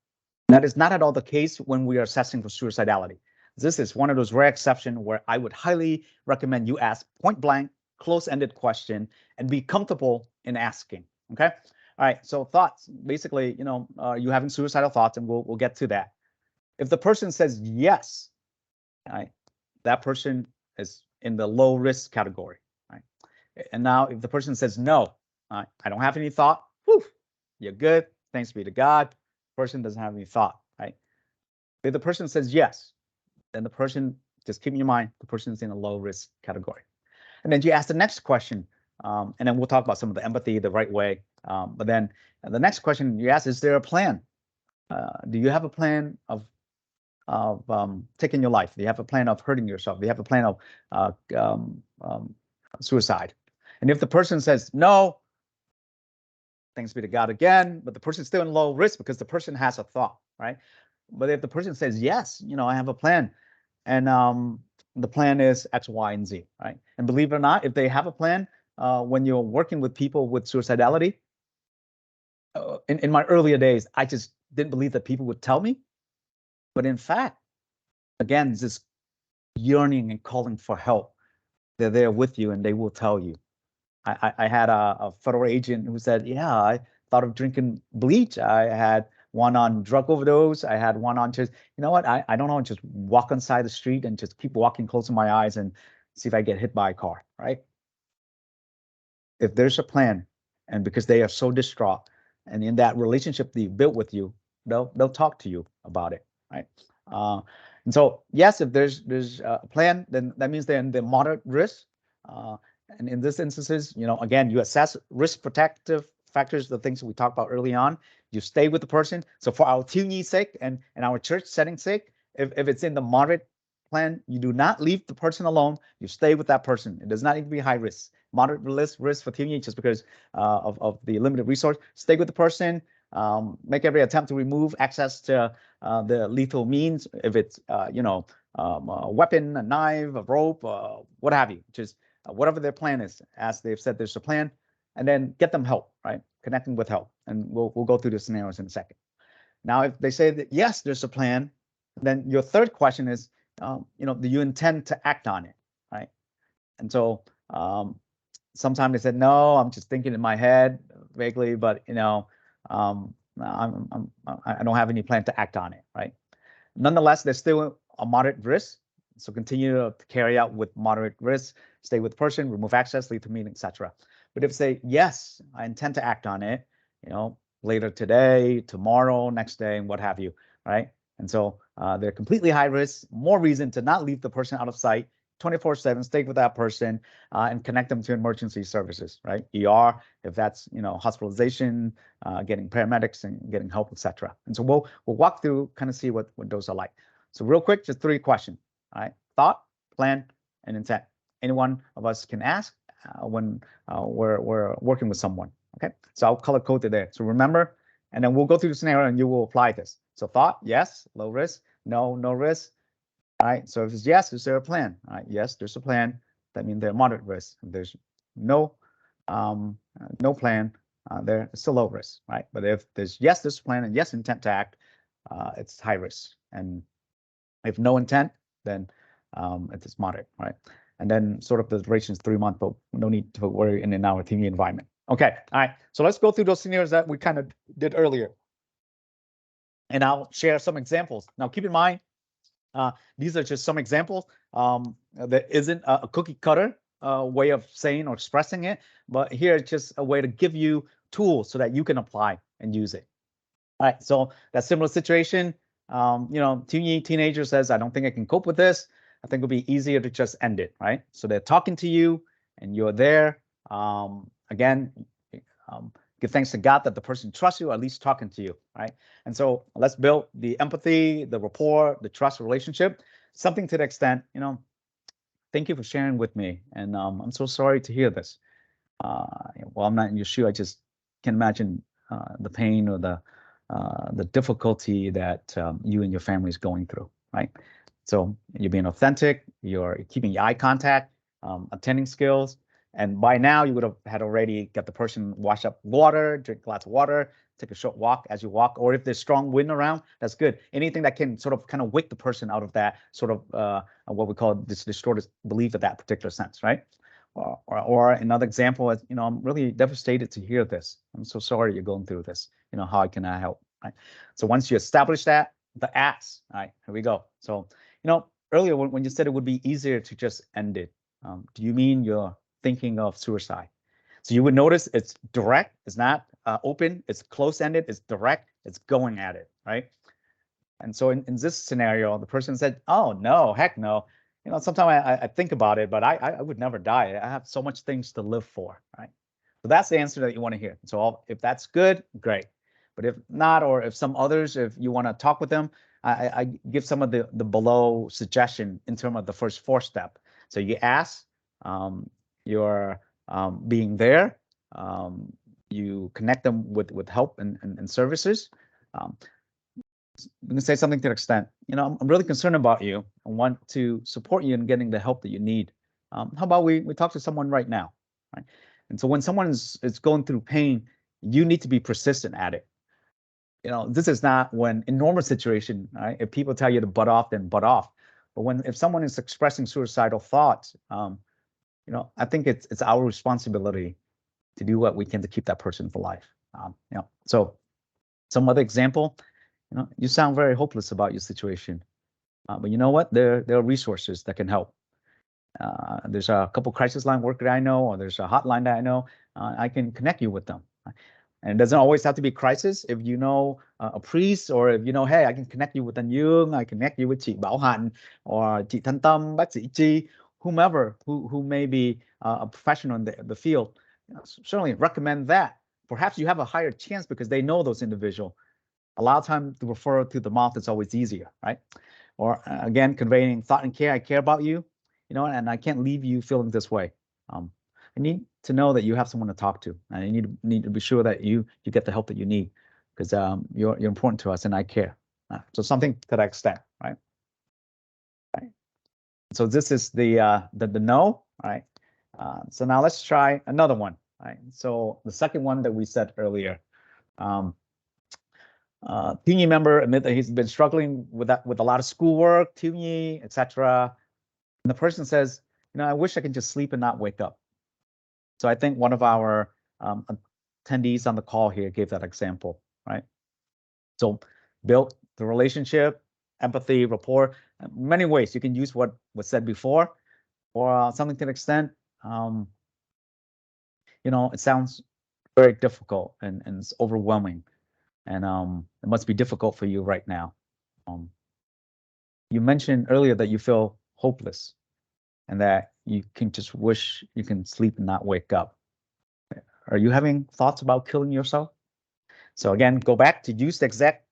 that is not at all the case when we are assessing for suicidality. This is one of those rare exceptions where I would highly recommend you ask point-blank, close-ended question and be comfortable in asking. Okay. All right. So thoughts, basically, you having suicidal thoughts, and we'll get to that. If the person says yes, right, that person is in the low risk category. And now if the person says no, I don't have any thought. Whew, you're good. Thanks be to God. Person doesn't have any thought, right? If the person says yes, then the person, just keep in mind, the person is in a low risk category. And then you ask the next question, and then we'll talk about some of the empathy the right way. But then the next question you ask, is there a plan? Do you have a plan of taking your life? Do you have a plan of hurting yourself? Do you have a plan of suicide? And if the person says no, thanks be to God again, but the person's still in low risk because the person has a thought, right? But if the person says yes, I have a plan, and the plan is X, Y, and Z, right? And believe it or not, if they have a plan, when you're working with people with suicidality, in my earlier days, I just didn't believe that people would tell me. But in fact, again, this yearning and calling for help, they're there with you and they will tell you. I had a federal agent who said, yeah, I thought of drinking bleach. I had one on drug overdose. I had one on just, you know what? I don't know, just walk on side of the street and just keep walking, closing my eyes and see if I get hit by a car, right? If there's a plan, and because they are so distraught, and in that relationship they built with you, they'll talk to you about it, right? And so, yes, if there's a plan, then that means they're in the moderate risk. And in this instances, again, you assess risk protective factors, the things that we talked about early on. You stay with the person. So for our team's sake and our church setting's sake, if it's in the moderate plan, you do not leave the person alone. You stay with that person. It does not need to be high risk. Moderate risk for team just because of the limited resource. Stay with the person. Make every attempt to remove access to the lethal means. If it's a weapon, a knife, a rope, what have you. Just whatever their plan is, as they've said there's a plan, and then get them help, right? Connecting with help, and we'll go through the scenarios in a second. Now, if they say that yes, there's a plan, then your third question is, do you intend to act on it, right? And so sometimes they said no, I'm just thinking in my head vaguely, but I don't have any plan to act on it, right? Nonetheless, there's still a moderate risk. So continue to carry out with moderate risk, stay with the person, remove access, lead to meeting, etc. But if say, yes, I intend to act on it, later today, tomorrow, next day, and what have you, right? And so they're completely high risk, more reason to not leave the person out of sight, 24/7, stay with that person, and connect them to emergency services, right? ER, if that's, hospitalization, getting paramedics and getting help, etc. And so we'll walk through, kind of see what those are like. So real quick, just 3 questions. All right, thought, plan, and intent. Any one of us can ask when we're working with someone. Okay, so I'll color code it there. So remember, and then we'll go through the scenario and you will apply this. So thought, yes, low risk. No, no risk. All right, so if it's yes, is there a plan? All right, yes, there's a plan. That means they're moderate risk. If there's no plan, they're still low risk, right? But if there's yes, there's a plan, and yes, intent to act, it's high risk. And if no intent, then it is moderate, right? And then sort of the duration is 3 months, but no need to worry in our team environment. Okay, all right. So let's go through those scenarios that we kind of did earlier. And I'll share some examples. Now, keep in mind, these are just some examples. There isn't a cookie cutter way of saying or expressing it, but here it's just a way to give you tools so that you can apply and use it. All right, so that similar situation, teenager says, I don't think I can cope with this. I think it'll be easier to just end it, right? So they're talking to you and you're there. Again, give thanks to God that the person trusts you, or at least talking to you, right? And so let's build the empathy, the rapport, the trust relationship, something to the extent, thank you for sharing with me. And I'm so sorry to hear this. Well, I'm not in your shoe. I just can imagine the pain or the difficulty that you and your family is going through, right? So you're being authentic, you're keeping your eye contact, attending skills, and by now you would have had already got the person wash up water, drink a glass of water, take a short walk as you walk, or if there's strong wind around, that's good. Anything that can sort of kind of wake the person out of that sort of what we call this distorted belief of that particular sense, right? Or another example is, I'm really devastated to hear this. I'm so sorry you're going through this. How can I help? Right. So once you establish that, the ask. All right, here we go. So, earlier when you said it would be easier to just end it, do you mean you're thinking of suicide? So you would notice it's direct, it's not open, it's close-ended, it's direct, it's going at it, right? And so in this scenario, the person said, oh, no, heck no. You know, sometimes I think about it, but I would never die. I have so much things to live for, right? So that's the answer that you want to hear. So if that's good, great. But if not, or if some others, if you want to talk with them, I give some of the below suggestion in terms of the first 4 step. So you ask, you're being there, you connect them with help and services. You can say something to the extent, you know, I'm really concerned about you. I want to support you in getting the help that you need. How about we talk to someone right now, right? And so when someone is going through pain, you need to be persistent at it. You know, this is not when in normal situation, right? If people tell you to butt off, then butt off. But if someone is expressing suicidal thoughts, you know, I think it's our responsibility to do what we can to keep that person alive. You know, so some other example. You know, you sound very hopeless about your situation, but you know what? There are resources that can help. There's a couple crisis line work that I know, or there's a hotline that I know. I can connect you with them. And it doesn't always have to be crisis. If you know a priest, or if you know, hey, I can connect you with anh Dương, I connect you with chị Bảo Hạnh, or chị Thanh Tâm, bác sĩ Chi, whomever who may be a professional in the field. You know, certainly recommend that. Perhaps you have a higher chance because they know those individuals. A lot of times the referral to the mouth is always easier, right? Or again, conveying thought and care. I care about you, you know, and I can't leave you feeling this way. I need to know that you have someone to talk to, and I need to be sure that you get the help that you need, because you're important to us, and I care. So something to that extent, right? Right. So this is the no, right? So now let's try another one, right? So the second one that we said earlier. Teeny member admit that he's been struggling with a lot of schoolwork, Teeny, etc. And the person says, you know, I wish I could just sleep and not wake up. So I think one of our attendees on the call here gave that example, right? So build the relationship, empathy, rapport, many ways. You can use what was said before, or something to the extent, you know, it sounds very difficult and it's overwhelming. And it must be difficult for you right now. You mentioned earlier that you feel hopeless and that you can just wish you can sleep and not wake up. Are you having thoughts about killing yourself? So again, go back to use the exact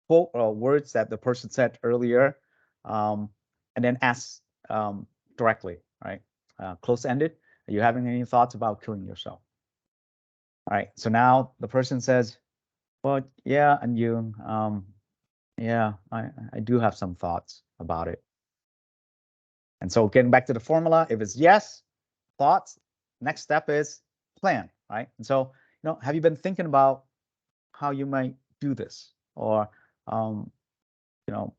quote or words that the person said earlier, and then ask directly, right? Close-ended. Are you having any thoughts about killing yourself? All right. So now the person says, well, yeah, and you, yeah, I do have some thoughts about it. And so getting back to the formula, if it's yes, thoughts, next step is plan, right? And so, you know, have you been thinking about how you might do this? Or, you know,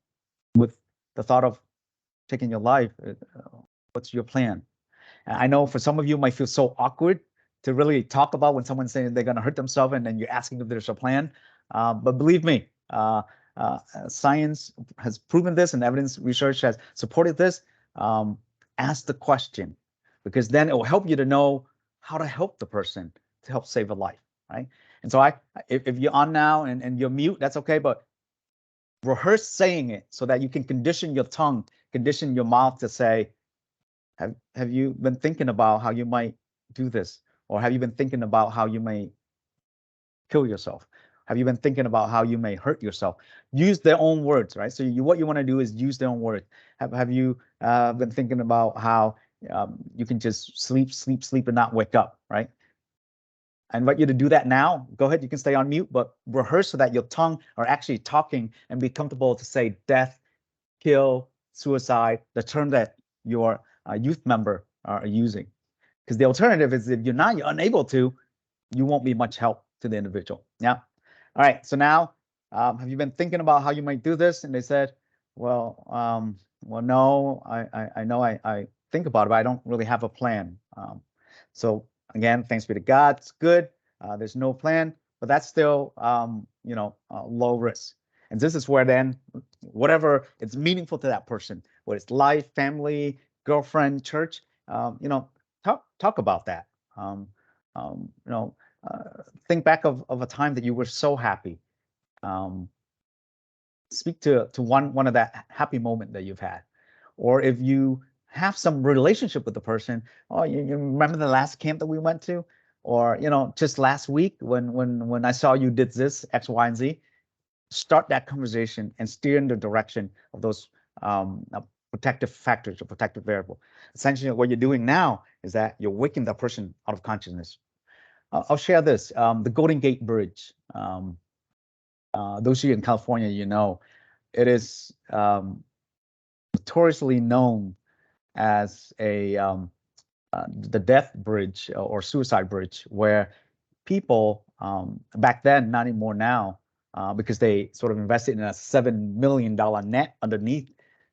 with the thought of taking your life, what's your plan? And I know for some of you, it might feel so awkward to really talk about when someone's saying they're going to hurt themselves and then you're asking if there's a plan. But believe me, science has proven this and evidence research has supported this. Ask the question, because then it will help you to know how to help the person to help save a life, right? And so if you're on now and you're mute, that's okay, but rehearse saying it so that you can condition your tongue, condition your mouth to say, have you been thinking about how you might do this? Or have you been thinking about how you may kill yourself? Have you been thinking about how you may hurt yourself? Use their own words, right? So what you want to do is use their own words. Have you been thinking about how you can just sleep and not wake up, right? I invite you to do that now. Go ahead, you can stay on mute, but rehearse so that your tongue are actually talking and be comfortable to say death, kill, suicide, the term that your youth member are using. Because the alternative is if you're unable to, you won't be much help to the individual. Yeah. All right. So now, have you been thinking about how you might do this? And they said, well, no, I know I think about it, but I don't really have a plan. So again, thanks be to God, it's good. There's no plan, but that's still, you know, low risk. And this is where then, whatever it's meaningful to that person, whether it's life, family, girlfriend, church, you know, talk about that. think back of a time that you were so happy. Speak to one of that happy moment that you've had. Or if you have some relationship with the person, oh, you remember the last camp that we went to? Or, just last week when I saw you did this, X, Y, and Z. Start that conversation and steer in the direction of those protective factors or protective variable. Essentially, what you're doing now is that you're waking that person out of consciousness. I'll share this. The Golden Gate Bridge. Those of you in California, it is notoriously known as the death bridge or suicide bridge, where people back then, not anymore now, because they sort of invested in a $7 million net underneath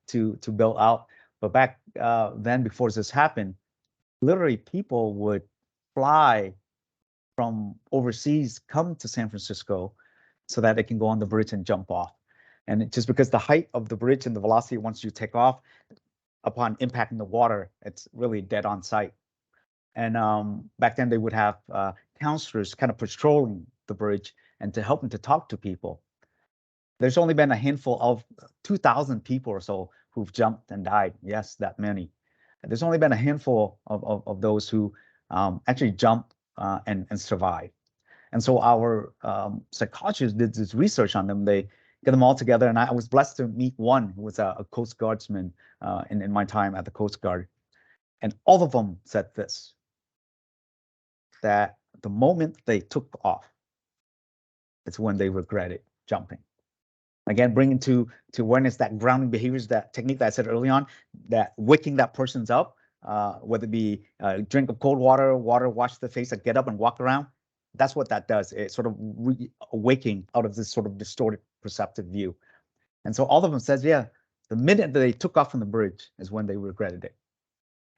to build out. But back then, before this happened, literally people would fly from overseas, come to San Francisco so that they can go on the bridge and jump off. And just because the height of the bridge and the velocity once you take off, upon impacting the water, it's really dead on sight. And back then they would have counselors kind of patrolling the bridge and to help them to talk to people. There's only been a handful of 2,000 people or so who've jumped and died. Yes, that many. There's only been a handful of those who actually jumped and survived. And so our psychologists did this research on them. They get them all together, and I was blessed to meet one who was a Coast Guardsman in my time at the Coast Guard. And all of them said this, that the moment they took off, it's when they regretted jumping. Again, bringing to awareness that grounding behaviors, that technique that I said early on, that waking that person's up, whether it be drink of cold water, wash the face, get up and walk around. That's what that does. It's sort of awaking out of this sort of distorted perceptive view. And so all of them says, yeah, the minute that they took off from the bridge is when they regretted it.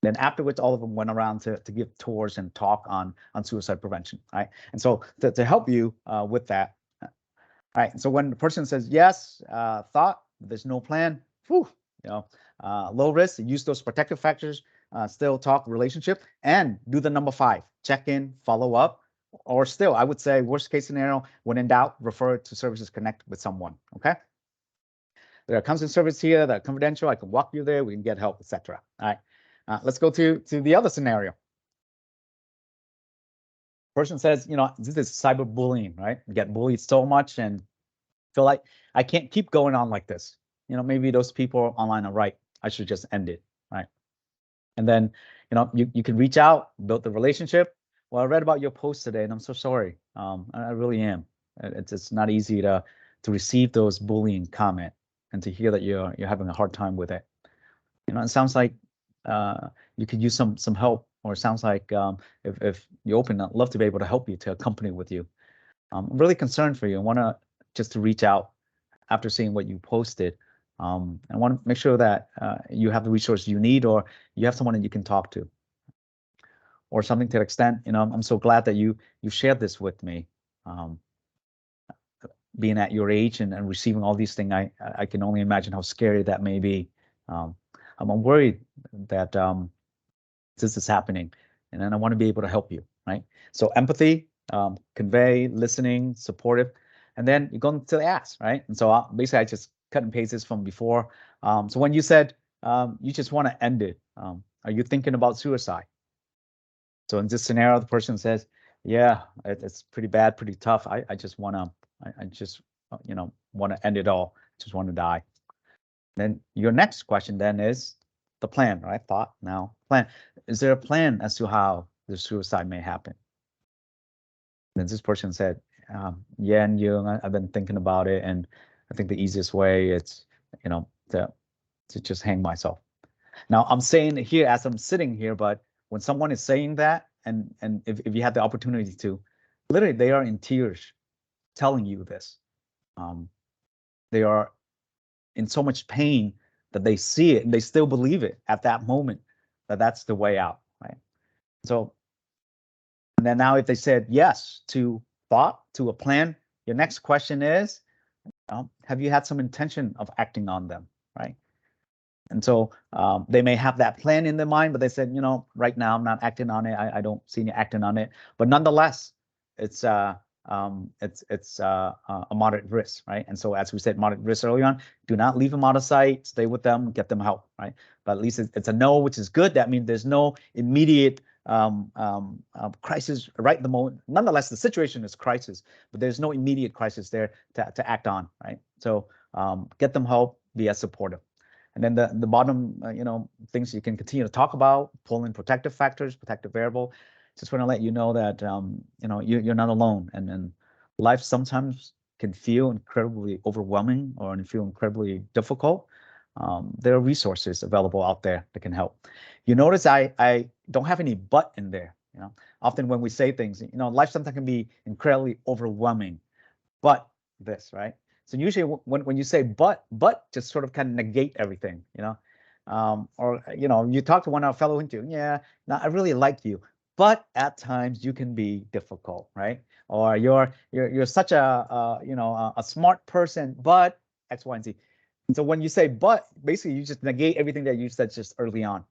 Then afterwards, all of them went around to give tours and talk on suicide prevention, right? And so to help you with that, all right, so when the person says yes, thought, there's no plan, low risk, use those protective factors, still talk relationship, and do the number 5, check in, follow up, or still, I would say worst case scenario, when in doubt, refer to services, connect with someone, okay? There are counseling services here that are confidential. I can walk you there, we can get help, etc. All right, let's go to the other scenario. Person says, this is cyberbullying, right? You get bullied so much and feel like I can't keep going on like this. Maybe those people online are right. I should just end it, right? And then, you can reach out, build the relationship. Well, I read about your post today, and I'm so sorry. I really am. It's not easy to receive those bullying comment and to hear that you're having a hard time with it. It sounds like you could use some help, or it sounds like if you're open, I'd love to be able to help you, to accompany with you. I'm really concerned for you. I want to just to reach out after seeing what you posted. I want to make sure that you have the resources you need, or you have someone that you can talk to, or something to the extent. I'm so glad that you shared this with me. Being at your age and receiving all these things, I can only imagine how scary that may be. I'm worried that this is happening, and then I want to be able to help you, right? So empathy, convey, listening, supportive, and then you go to the ask, right? And so basically I just cut and paste this from before. So when you said you just want to end it, are you thinking about suicide? So in this scenario, the person says, yeah, it's pretty bad, pretty tough. I just want to, I just, want to end it all. Just want to die. Then your next question then is the plan, right? Thought, now plan. Is there a plan as to how the suicide may happen? Then this person said, yeah, and I've been thinking about it, and I think the easiest way it's, to just hang myself. Now I'm saying it here as I'm sitting here, but when someone is saying that, and if you had the opportunity to, literally they are in tears telling you this. They are in so much pain that they see it and they still believe it at that moment, that that's the way out, right? So, and then now if they said yes to thought, to a plan, your next question is, have you had some intention of acting on them, right? And so they may have that plan in their mind, but they said, you know, right now I'm not acting on it. I don't see you acting on it. But nonetheless, it's a moderate risk, right? And so as we said, moderate risk early on, do not leave them out of sight. Stay with them, get them help, right? But at least it's a no, which is good. That means there's no immediate crisis right at the moment. Nonetheless, the situation is crisis, but there's no immediate crisis there to act on, right? So get them help, be as supportive. And then the bottom, you know, things you can continue to talk about, pull in protective factors, protective variable. Just want to let you know that, you know, you're not alone. And life sometimes can feel incredibly overwhelming or feel incredibly difficult. There are resources available out there that can help. You notice I don't have any but in there. You know, often when we say things, you know, life sometimes can be incredibly overwhelming, but this, right? So usually when you say but just sort of kind of negate everything, you know, or you know, you talk to one of our fellow Hindu, yeah, now I really like you, but at times you can be difficult, right? Or you're such a you know a smart person, but X, Y, and Z. And so when you say but, basically you just negate everything that you said just early on.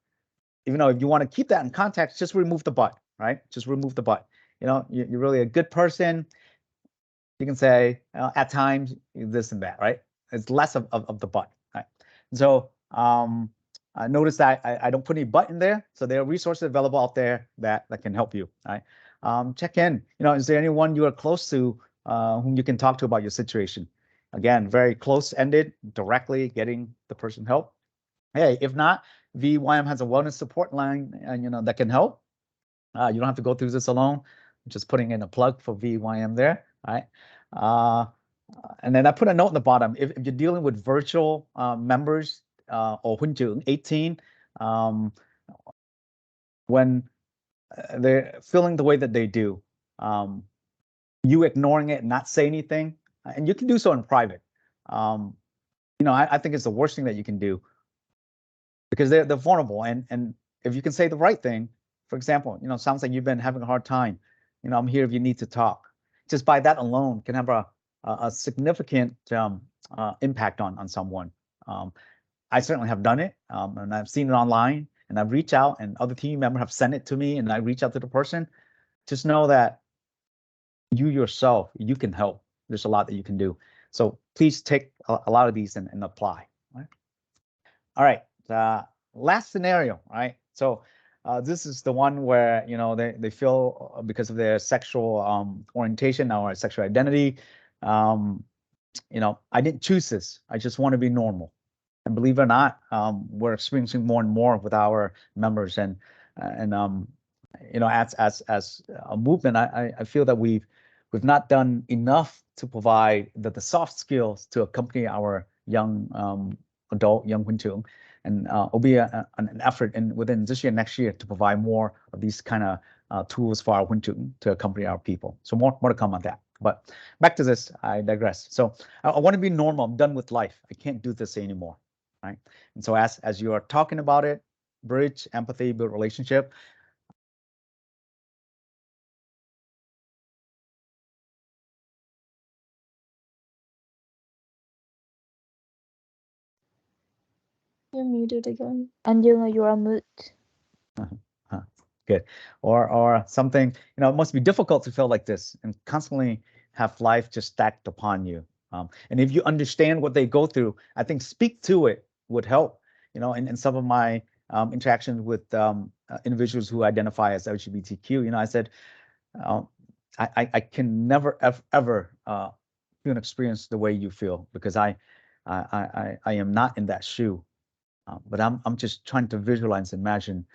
Even though if you want to keep that in context, just remove the but, right? Just remove the but. You know, you're really a good person. You can say at times this and that, right? It's less of the but, right? So notice that I don't put any but in there. So there are resources available out there that can help you, right? Check in. You know, is there anyone you are close to whom you can talk to about your situation? Again, very close-ended, directly getting the person help. Hey, if not, VEYM has a wellness support line, and you know that can help. You don't have to go through this alone. I'm just putting in a plug for VEYM there, right? And then I put a note in the bottom. If you're dealing with virtual members or Huân trưởng 18, when they're feeling the way that they do, you ignoring it and not say anything, and you can do so in private. You know, I think it's the worst thing that you can do because they're vulnerable, and if you can say the right thing, for example, you know, sounds like you've been having a hard time. You know, I'm here if you need to talk. Just by that alone can have a significant impact on someone. I certainly have done it, and I've seen it online, and I've reached out, and other team members have sent it to me, and I reach out to the person. Just know that you yourself, you can help. There's a lot that you can do. So please take a lot of these and apply. Right? All right. Last scenario, right? So this is the one where, you know, they feel because of their sexual orientation or sexual identity, you know, I didn't choose this. I just want to be normal. And believe it or not, we're experiencing more and more with our members, and you know, as a movement, I feel that we've not done enough to provide the soft skills to accompany our young adult, young Huân trưởng. And it'll be an effort within this year, next year, to provide more of these kind of tools for our Huân trưởng to accompany our people. So more to come on that. But back to this, I digress. So I want to be normal. I'm done with life. I can't do this anymore, right? And so as you are talking about it, bridge, empathy, build relationship. You're muted again. And you are mute. Good. Or something, you know, it must be difficult to feel like this and constantly have life just stacked upon you. And if you understand what they go through, I think speak to it would help. You know, in some of my interactions with individuals who identify as LGBTQ, you know, I said, I can never ever feel and experience the way you feel, because I am not in that shoe. But I'm just trying to visualize, imagine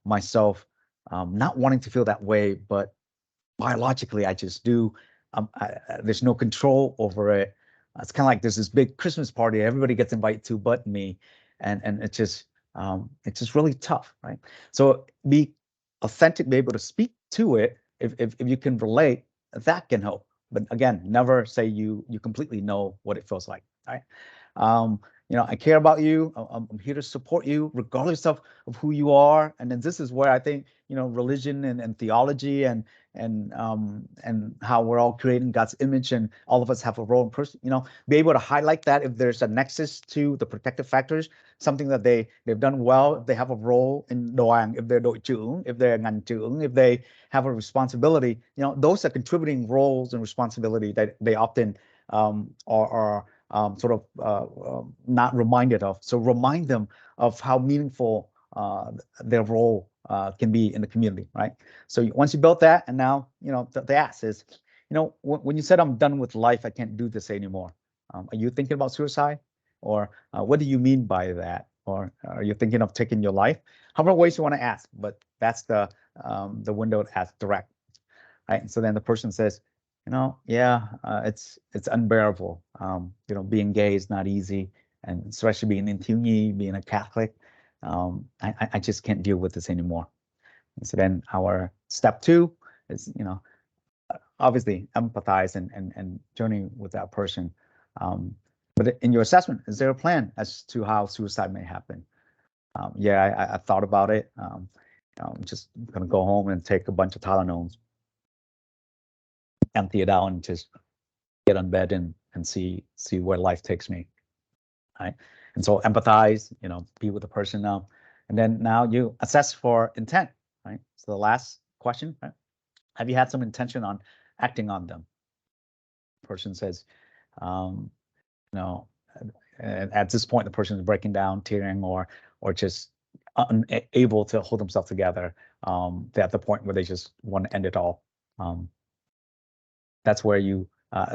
myself not wanting to feel that way, but biologically I just do. There's no control over it. It's kind of like there's this big Christmas party everybody gets invited to but me, and it's just really tough, right? So be authentic, be able to speak to it. If you can relate, that can help. But again, never say you completely know what it feels like, right? You know, I care about you. I'm here to support you, regardless of who you are. And then this is where I think, you know, religion and theology and and how we're all created in God's image, and all of us have a role in person. Be able to highlight that if there's a nexus to the protective factors, something that they've done well, if they have a role in đoàn, if they're đội trưởng, if they're ngành trưởng, if they have a responsibility. Those are contributing roles and responsibility that they often are sort of not reminded of. So remind them of how meaningful their role can be in the community, right? So once you built that, and now the ask is, when you said I'm done with life, I can't do this anymore. Are you thinking about suicide, or what do you mean by that? Or are you thinking of taking your life? However ways you want to ask, but that's the window to ask direct, right? And so then the person says, yeah, it's unbearable. Being gay is not easy, and especially being in Thieu being a Catholic. I just can't deal with this anymore. And so then our step 2 is, obviously empathize and journey with that person. But in your assessment, is there a plan as to how suicide may happen? Yeah, I thought about it. I'm just gonna go home and take a bunch of Tylenols, empty it out, and just get on bed and see where life takes me. Right? And so empathize, be with the person now. And then now you assess for intent, right? So the last question, right? Have you had some intention on acting on them? Person says, at this point, the person is breaking down, tearing, or just unable to hold themselves together. They're at the point where they just want to end it all. That's where you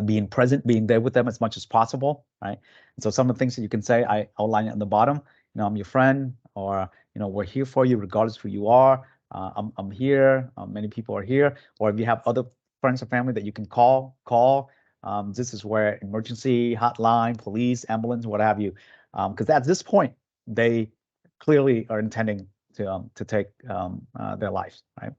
being present, being there with them as much as possible, right? And so some of the things that you can say, I outline it on the bottom. I'm your friend, or we're here for you regardless of who you are. I'm here. Many people are here. Or if you have other friends or family that you can call. This is where emergency hotline, police, ambulance, what have you. Because at this point, they clearly are intending to take their lives, right?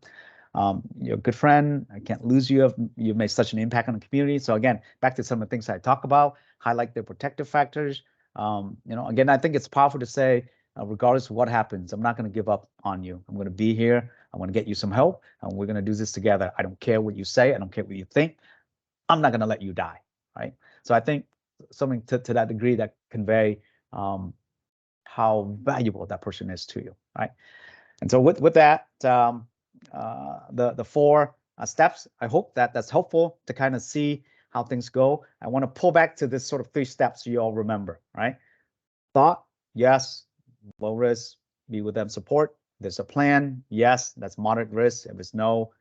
You're a good friend. I can't lose you. You've made such an impact on the community. So again, back to some of the things I talk about, highlight the protective factors. Again, I think it's powerful to say, regardless of what happens, I'm not going to give up on you. I'm going to be here. I want to get you some help, and we're going to do this together. I don't care what you say. I don't care what you think. I'm not going to let you die, right? So I think something to that degree that convey how valuable that person is to you, right? And so with that, the 4 steps, I hope that's helpful to kind of see how things go. I want to pull back to this sort of 3 steps so you all remember, right? Thought, yes, low risk, be with them, support. There's a plan, yes, that's moderate risk. If it's no,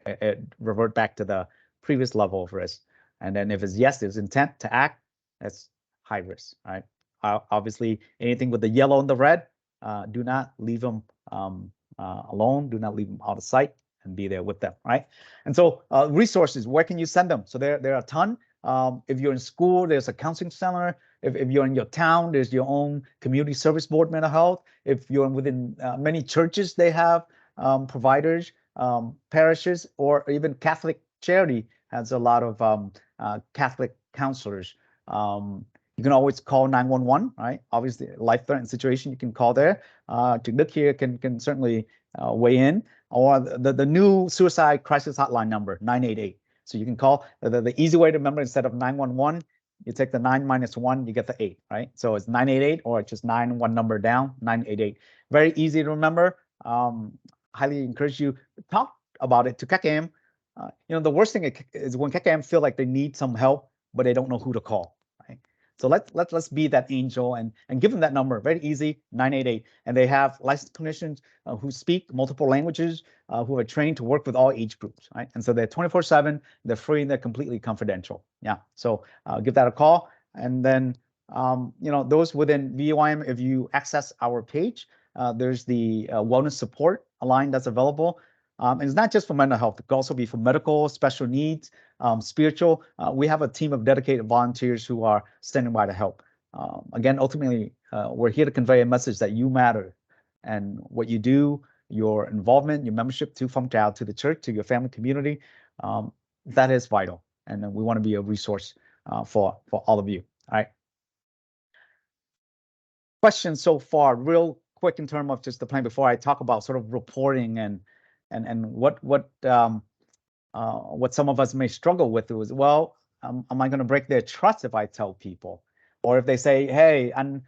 it revert back to the previous level of risk. And then if it's yes, there's intent to act, that's high risk, right? Obviously, anything with the yellow and the red, do not leave them alone. Do not leave them out of sight, and be there with them, right? And so resources, where can you send them? So there are a ton. If you're in school, there's a counseling center. If you're in your town, there's your own community service board, mental health. If you're within many churches, they have providers, parishes, or even Catholic charity has a lot of Catholic counselors. You can always call 911, right? Obviously, life-threatening situation, you can call there. Đức here can certainly weigh in. Or the new suicide crisis hotline number, 988. So you can call. The easy way to remember, instead of 911, you take the 9 minus 1, you get the 8, right? So it's 988, or just 9, 1 number down, 988. Very easy to remember. Highly encourage you to talk about it to các em. The worst thing is when các em feel like they need some help, but they don't know who to call, right? So let's be that angel and give them that number. Very easy, 988. And they have licensed clinicians who speak multiple languages, who are trained to work with all age groups, right? And so they're 24/7, they're free, and they're completely confidential. Yeah, so give that a call. And then, those within VEYM, if you access our page, there's the wellness support line that's available. And it's not just for mental health, it could also be for medical, special needs, spiritual. We have a team of dedicated volunteers who are standing by to help. Again, ultimately, we're here to convey a message that you matter, and what you do, your involvement, your membership to Phong Trào, to the church, to your family community, that is vital. And we want to be a resource for all of you. All right. Questions so far, real quick, in terms of just the plan before I talk about sort of reporting and what what some of us may struggle with is, well, am I going to break their trust if I tell people? Or if they say, hey, anh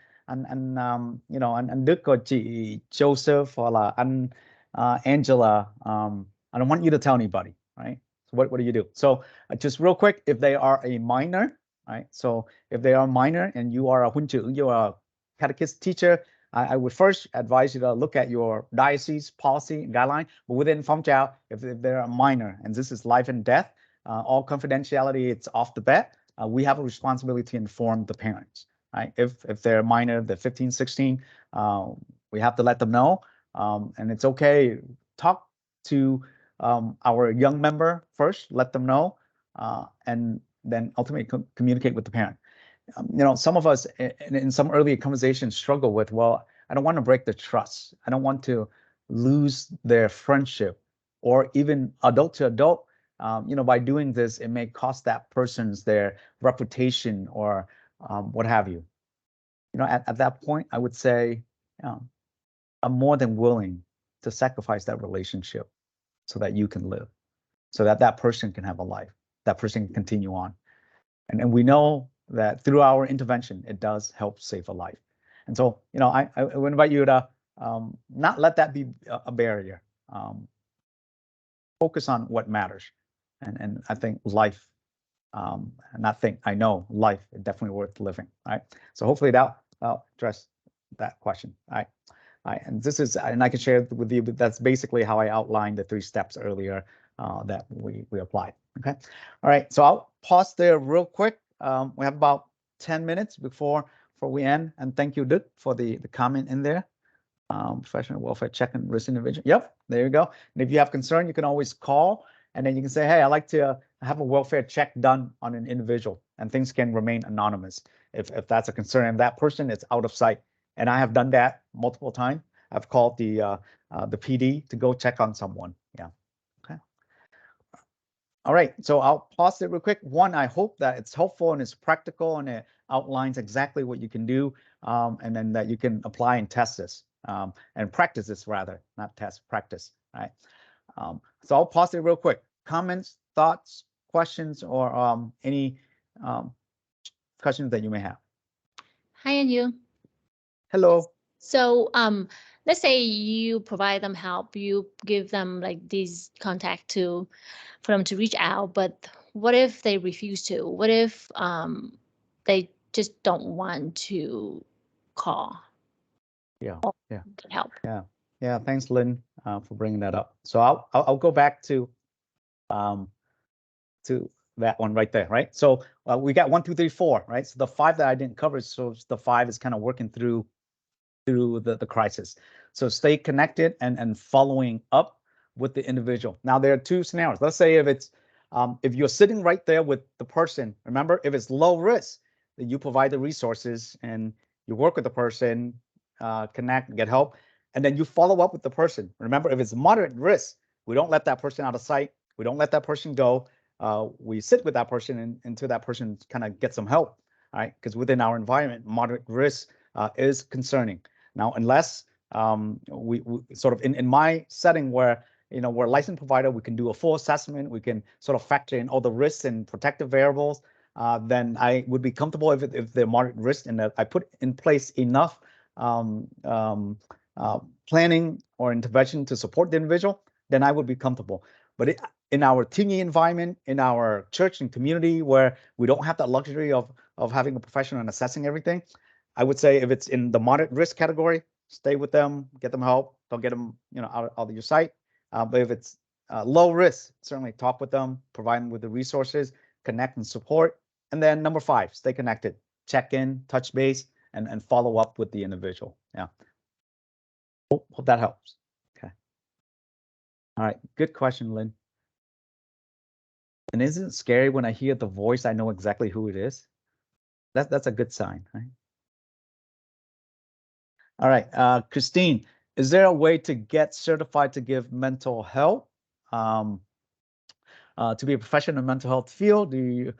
Đức or chị Joseph hoặc là anh Angela, I don't want you to tell anybody, right? So what do you do? So just real quick, if they are a minor, right? So if they are minor and you are a huấn trưởng, you are a catechist teacher, I would first advise you to look at your diocese policy and guideline. But within phong trào, if they're a minor and this is life and death, all confidentiality, it's off the bat. We have a responsibility to inform the parents, right? If they're minor, they're 15, 16, we have to let them know. And it's okay, talk to our young member first, let them know, and then ultimately communicate with the parent. Some of us in some early conversations struggle with, well, I don't want to break the trust. I don't want to lose their friendship, or even adult to adult. By doing this, it may cost that person's their reputation or what have you. At that point, I would say, I'm more than willing to sacrifice that relationship so that you can live, so that that person can have a life, that person can continue on. And we know that through our intervention, it does help save a life. And so, I would invite you to not let that be a barrier. Focus on what matters. And I think life, I know life is definitely worth living, right? So hopefully that'll address that question, right? And this is, and I can share with you, but that's basically how I outlined the 3 steps earlier that we applied, okay? All right, so I'll pause there real quick. We have about 10 minutes before we end, and thank you, Đức, for the comment in there. Professional welfare check and risk intervention. Yep, there you go. And if you have concern, you can always call, and then you can say, hey, I'd like to have a welfare check done on an individual, and things can remain anonymous if that's a concern, and that person is out of sight. And I have done that multiple times. I've called the PD to go check on someone. Yeah. Okay. All right. So I'll pause it real quick. One, I hope that it's helpful and it's practical and it outlines exactly what you can do, and then that you can apply and test this and practice this, rather, not test, practice. Right. So I'll pause it real quick. Comments, thoughts, questions, or any questions that you may have. Hi, and you. Hello. So let's say you provide them help, you give them like this contact for them to reach out, but what if they refuse to? What if they just don't want to call? Yeah. Get help. Yeah. Thanks, Lynn, for bringing that up. So I'll go back to that one right there, right? So we got 1, 2, 3, 4, right? So the 5 that I didn't cover, so the 5 is kind of working through the crisis. So stay connected and following up with the individual. Now there are 2 scenarios. Let's say if it's if you're sitting right there with the person, remember, if it's low risk, then you provide the resources and you work with the person, connect, get help, and then you follow up with the person. Remember, if it's moderate risk, we don't let that person out of sight. We don't let that person go. We sit with that person until that person kind of gets some help, right? Because within our environment, moderate risk is concerning. Now, unless we sort of in my setting where we're a licensed provider, we can do a full assessment, we can sort of factor in all the risks and protective variables, then I would be comfortable if they're moderate risk and that I put in place enough planning or intervention to support the individual, then I would be comfortable. But in our teeny environment, in our church and community where we don't have that luxury of having a professional and assessing everything, I would say if it's in the moderate risk category, stay with them, get them help, don't get them out of your sight. But if it's low risk, certainly talk with them, provide them with the resources, connect and support. And then number 5, stay connected, check in, touch base, and follow up with the individual. Yeah. Hope that helps. Okay. All right. Good question, Lynn. And isn't it scary when I hear the voice, I know exactly who it is? That's a good sign, right? All right, Christine, is there a way to get certified to give mental health, to be a professional in the mental health field? Do you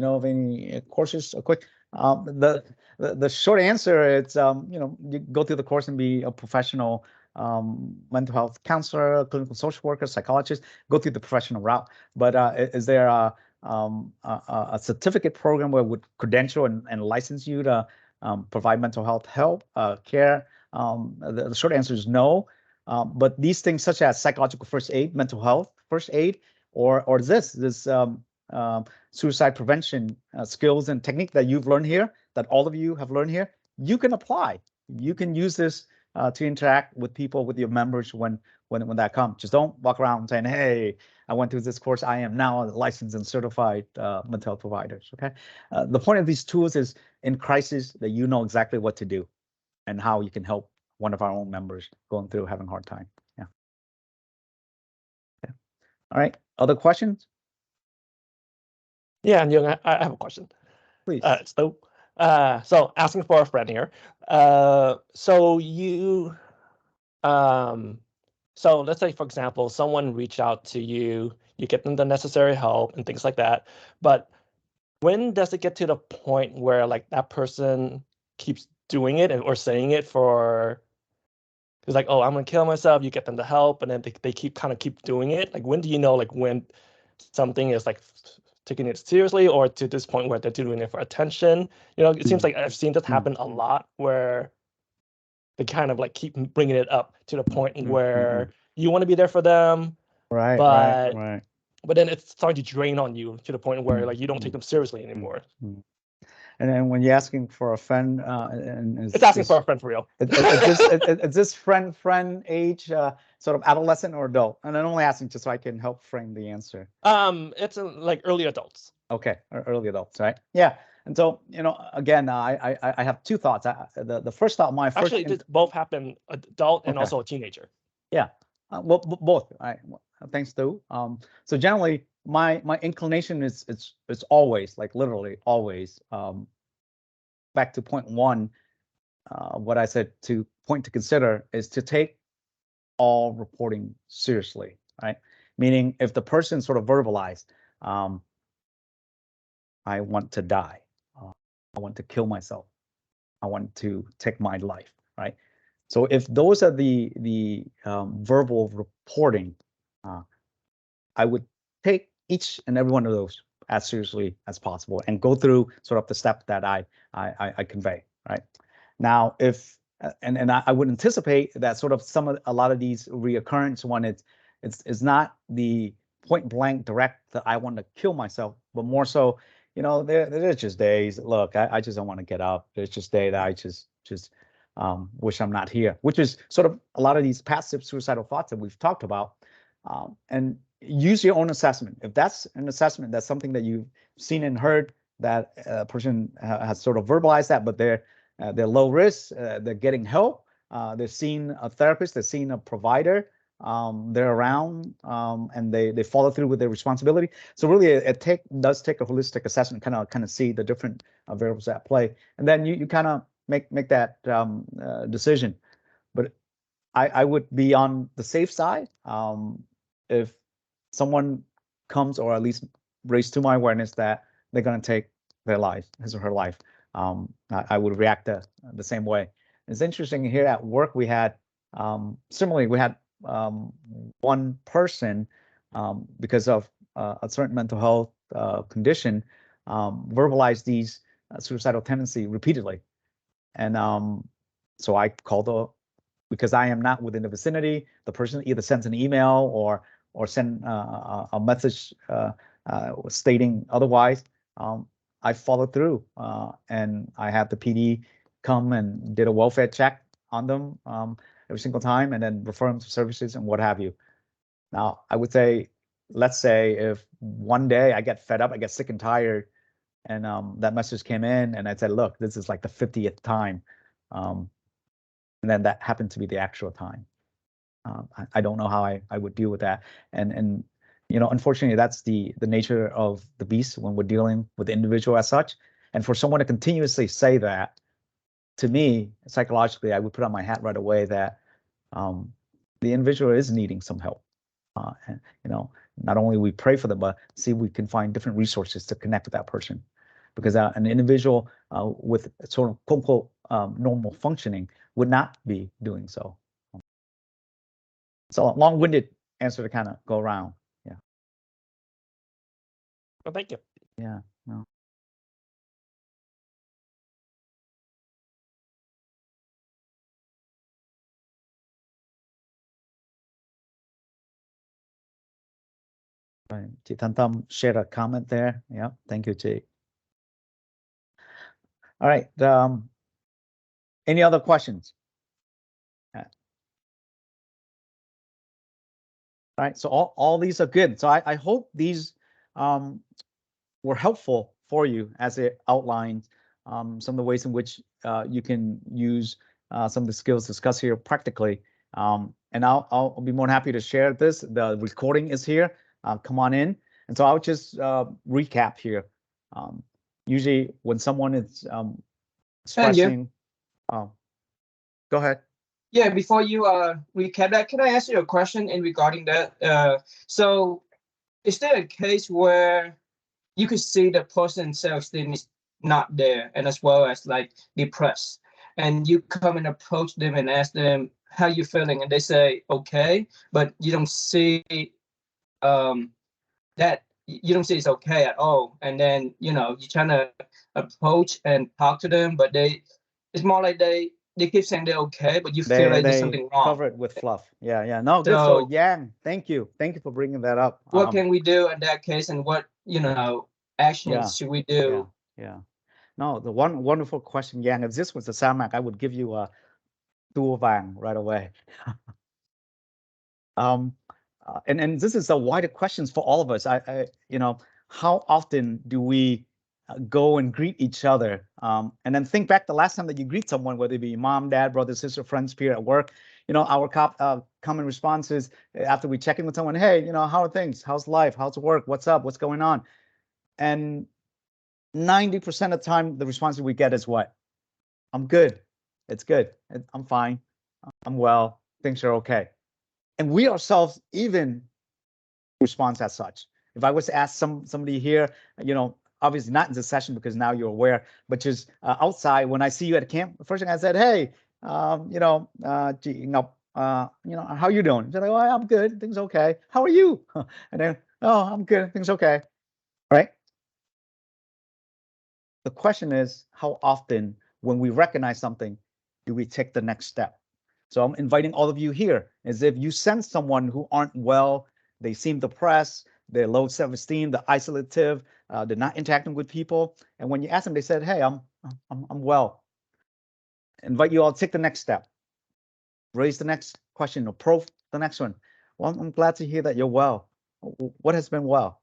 know of any courses? Quick, the short answer, it's you go through the course and be a professional mental health counselor, clinical social worker, psychologist, go through the professional route. But is there a certificate program where would credential and license you to provide mental health help, care? The short answer is no. But these things such as psychological first aid, mental health first aid, or this suicide prevention skills and technique that you've learned here, that all of you have learned here, you can apply. You can use this to interact with people, with your members when that comes. Just don't walk around saying, "Hey, I went through this course. I am now a licensed and certified mental health provider." Okay. The point of these tools is in crisis that you know exactly what to do and how you can help one of our own members going through having a hard time. Yeah. Okay. All right. Other questions? Yeah, and Young, I have a question. Please. So asking for a friend here. So you, so let's say, for example, someone reached out to you, you get them the necessary help and things like that. But when does it get to the point where like that person keeps doing it or saying it for, it's like, oh, I'm gonna kill myself, you get them the help, and then they kind of keep doing it? Like, when do you know like when something is like taking it seriously, or to this point where they're doing it for attention? You know, it seems like I've seen this happen a lot, where they kind of like keep bringing it up to the point where you want to be there for them, Right, but right. but then it's starting to drain on you to the point where like you don't take them seriously anymore. And then when you're asking for a friend, and It's asking for a friend for real. Is this friend age sort of adolescent or adult? And I'm only asking just so I can help frame the answer. It's like early adults. Okay, early adults, right? Yeah. And so, you know, again, I have two thoughts. The first thought, my first Actually, this both happen, adult and also a teenager. Yeah, well, both. Right. Thanks, Stu. So generally, my inclination is it's always, like literally always, back to point one. What I said, to point to consider is to take all reporting seriously, right? Meaning, if the person sort of verbalized, I want to die, I want to kill myself, I want to take my life, right? So if those are the verbal reporting, I would take each and every one of those as seriously as possible and go through sort of the step that I convey, right? Now, if and I would anticipate that sort of a lot of these reoccurrence when it's not the point blank direct that I want to kill myself, but more so, you know, there's just days. Look, I just don't want to get up. There's just day that I just wish I'm not here, which is sort of a lot of these passive suicidal thoughts that we've talked about. And use your own assessment. If that's an assessment, that's something that you've seen and heard, that a person has sort of verbalized that, but they're low risk, they're getting help, they're seeing a therapist, they're seeing a provider, they're around, and they follow through with their responsibility. So really, it does take a holistic assessment, kind of see the different variables at play, and then you kind of make that decision. But I would be on the safe side. If someone comes, or at least raise to my awareness that they're going to take their life, his or her life, I would react the same way. It's interesting here at work, we had similarly, we had one person, because of a certain mental health condition, verbalize these suicidal tendency repeatedly. And so I called because I am not within the vicinity, the person either sends an email or send a message stating otherwise. I followed through, and I had the PD come and did a welfare check on them every single time, and then refer them to services and what have you. Now, I would say, let's say if one day I get fed up, I get sick and tired, and that message came in, and I said, look, this is like the 50th time, and then that happened to be the actual time. I don't know how I would deal with that, and you know, unfortunately, that's the nature of the beast when we're dealing with the individual as such. And for someone to continuously say that, to me, psychologically, I would put on my hat right away that the individual is needing some help. And you know, not only we pray for them, but see if we can find different resources to connect with that person, because an individual with sort of quote unquote normal functioning would not be doing so. So long-winded answer to kind of go around. Yeah. Well, thank you. Yeah. No. Right. Chị Thanh Tâm shared a comment there. Yeah. Thank you, chị. All right. Any other questions? All right. So all these are good. So I hope these were helpful for you as it outlined some of the ways in which you can use some of the skills discussed here practically. And I'll be more than happy to share this. The recording is here. Come on in. And so I'll just recap here. Usually when someone is expressing, go ahead. Yeah, before you recap that, can I ask you a question in regarding that? So is there a case where you could see the person self-esteem is not there, and as well as like depressed, and you come and approach them and ask them how you feeling, and they say okay, but you don't see that you don't see it's okay at all, and then you're trying to approach and talk to them, but it's more like they keep saying they're okay, but you feel like there's something wrong. Cover it with fluff. Yeah. No, good. So Yang, thank you for bringing that up. What can we do in that case, and what actions should we do? Yeah. No, the wonderful question, Yang. If this was a Samak, I would give you a tua vàng right away. And this is a wider questions for all of us. How often do we go and greet each other? And then think back the last time that you greet someone, whether it be mom, dad, brother, sister, friends, peer at work. Our common responses after we check in with someone, hey, how are things? How's life? How's work? What's up? What's going on? And 90% of the time, the response we get is what? I'm good. It's good. I'm fine. I'm well. Things are okay. And we ourselves even respond as such. If I was to ask somebody here, obviously not in this session because now you're aware, but just outside, when I see you at a camp, the first thing I said, hey, chị Ngọc, how you doing? They're like, oh, I'm good. Things okay. How are you? And then, oh, I'm good. Things okay. Right? The question is, how often, when we recognize something, do we take the next step? So I'm inviting all of you here, as if you sense someone who aren't well, they seem depressed, they're low self-esteem, they're isolative, they're not interacting with people. And when you ask them, they said, hey, I'm well. Invite you all to take the next step. Raise the next question or probe the next one. Well, I'm glad to hear that you're well. What has been well?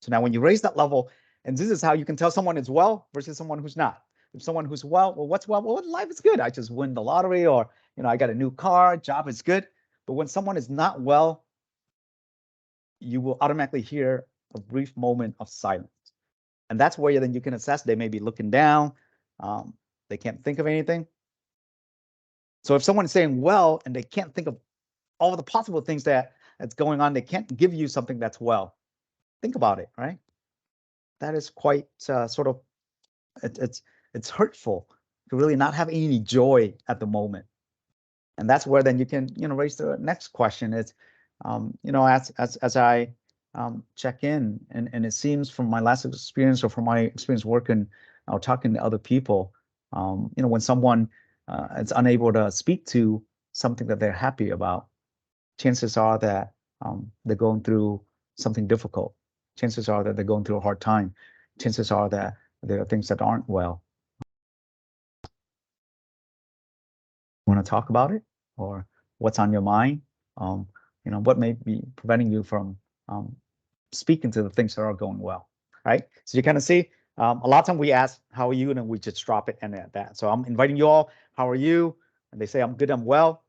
So now when you raise that level, and this is how you can tell someone is well versus someone who's not. If someone who's well, what's well? Well, life is good. I just win the lottery, or I got a new car, job is good. But when someone is not well, you will automatically hear a brief moment of silence. And that's where then you can assess. They may be looking down. They can't think of anything. So if someone is saying well, and they can't think of all the possible things that's going on, they can't give you something that's well. Think about it, right? That is quite it's hurtful to really not have any joy at the moment. And that's where then you can raise the next question is, as I check in, and it seems from my last experience or from my experience working or talking to other people, when someone is unable to speak to something that they're happy about, chances are that they're going through something difficult. Chances are that they're going through a hard time. Chances are that there are things that aren't well. Want to talk about it, or what's on your mind? What may be preventing you from speaking to the things that are going well, right? So you kind of see, a lot of times we ask, how are you? And then we just drop it and at that. So I'm inviting you all, how are you? And they say, I'm good, I'm well.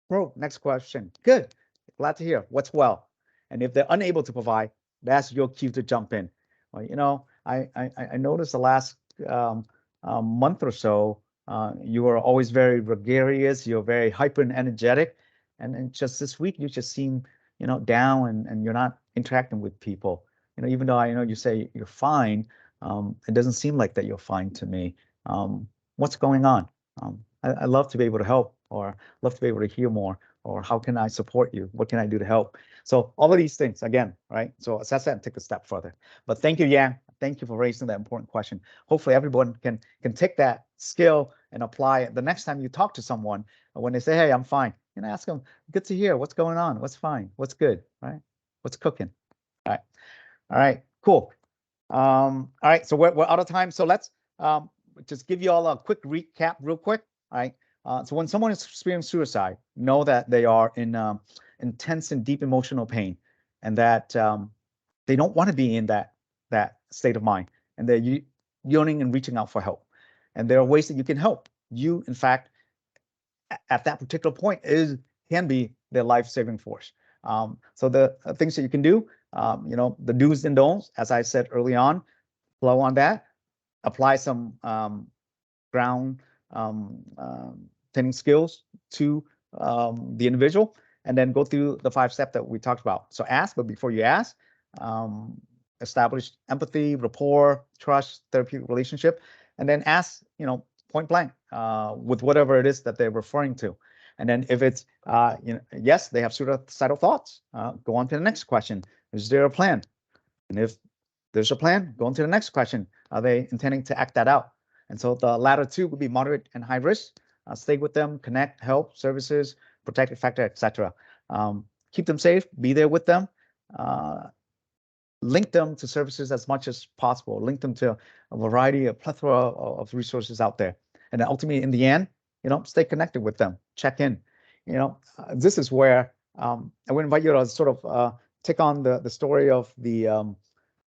Bro, next question. Good, glad to hear. What's well? And if they're unable to provide, that's your cue to jump in. Well, I noticed the last month or so, you are always very gregarious, you're very hyper and energetic. And then just this week, you just seem, down, and you're not interacting with people. Even though I know you say you're fine, it doesn't seem like that you're fine to me. What's going on? I love to be able to help, or love to be able to hear more, or or how can I support you? What can I do to help? So all of these things again, right? So assess that and take a step further. But thank you, Yang. Thank you for raising that important question. Hopefully everyone can take that skill and apply it the next time you talk to someone. When they say, hey, I'm fine, and ask them, good to hear, what's going on? What's fine? What's good, right? What's cooking? All right, cool. All right, so we're out of time. So let's just give you all a quick recap real quick. All right. So when someone is experiencing suicide, know that they are in intense and deep emotional pain, and that they don't want to be in that state of mind, and they're yearning and reaching out for help. And there are ways that you can help. You, in fact, at that particular point can be their life-saving force. So the things that you can do, the do's and don'ts, as I said early on, flow on that, apply some ground tending skills to the individual, and then go through the 5 steps that we talked about. So ask, but before you ask, establish empathy, rapport, trust, therapeutic relationship, and then ask, point blank with whatever it is that they're referring to. And then if it's, yes, they have suicidal thoughts, go on to the next question. Is there a plan? And if there's a plan, go on to the next question. Are they intending to act that out? And so the latter 2 would be moderate and high risk. Stay with them, connect, help, services, protective factor, etc. Keep them safe, be there with them. Link them to services as much as possible. Link them to a variety, a plethora of resources out there. And then ultimately, in the end, stay connected with them. Check in. This is where I would invite you to sort of take on the story of the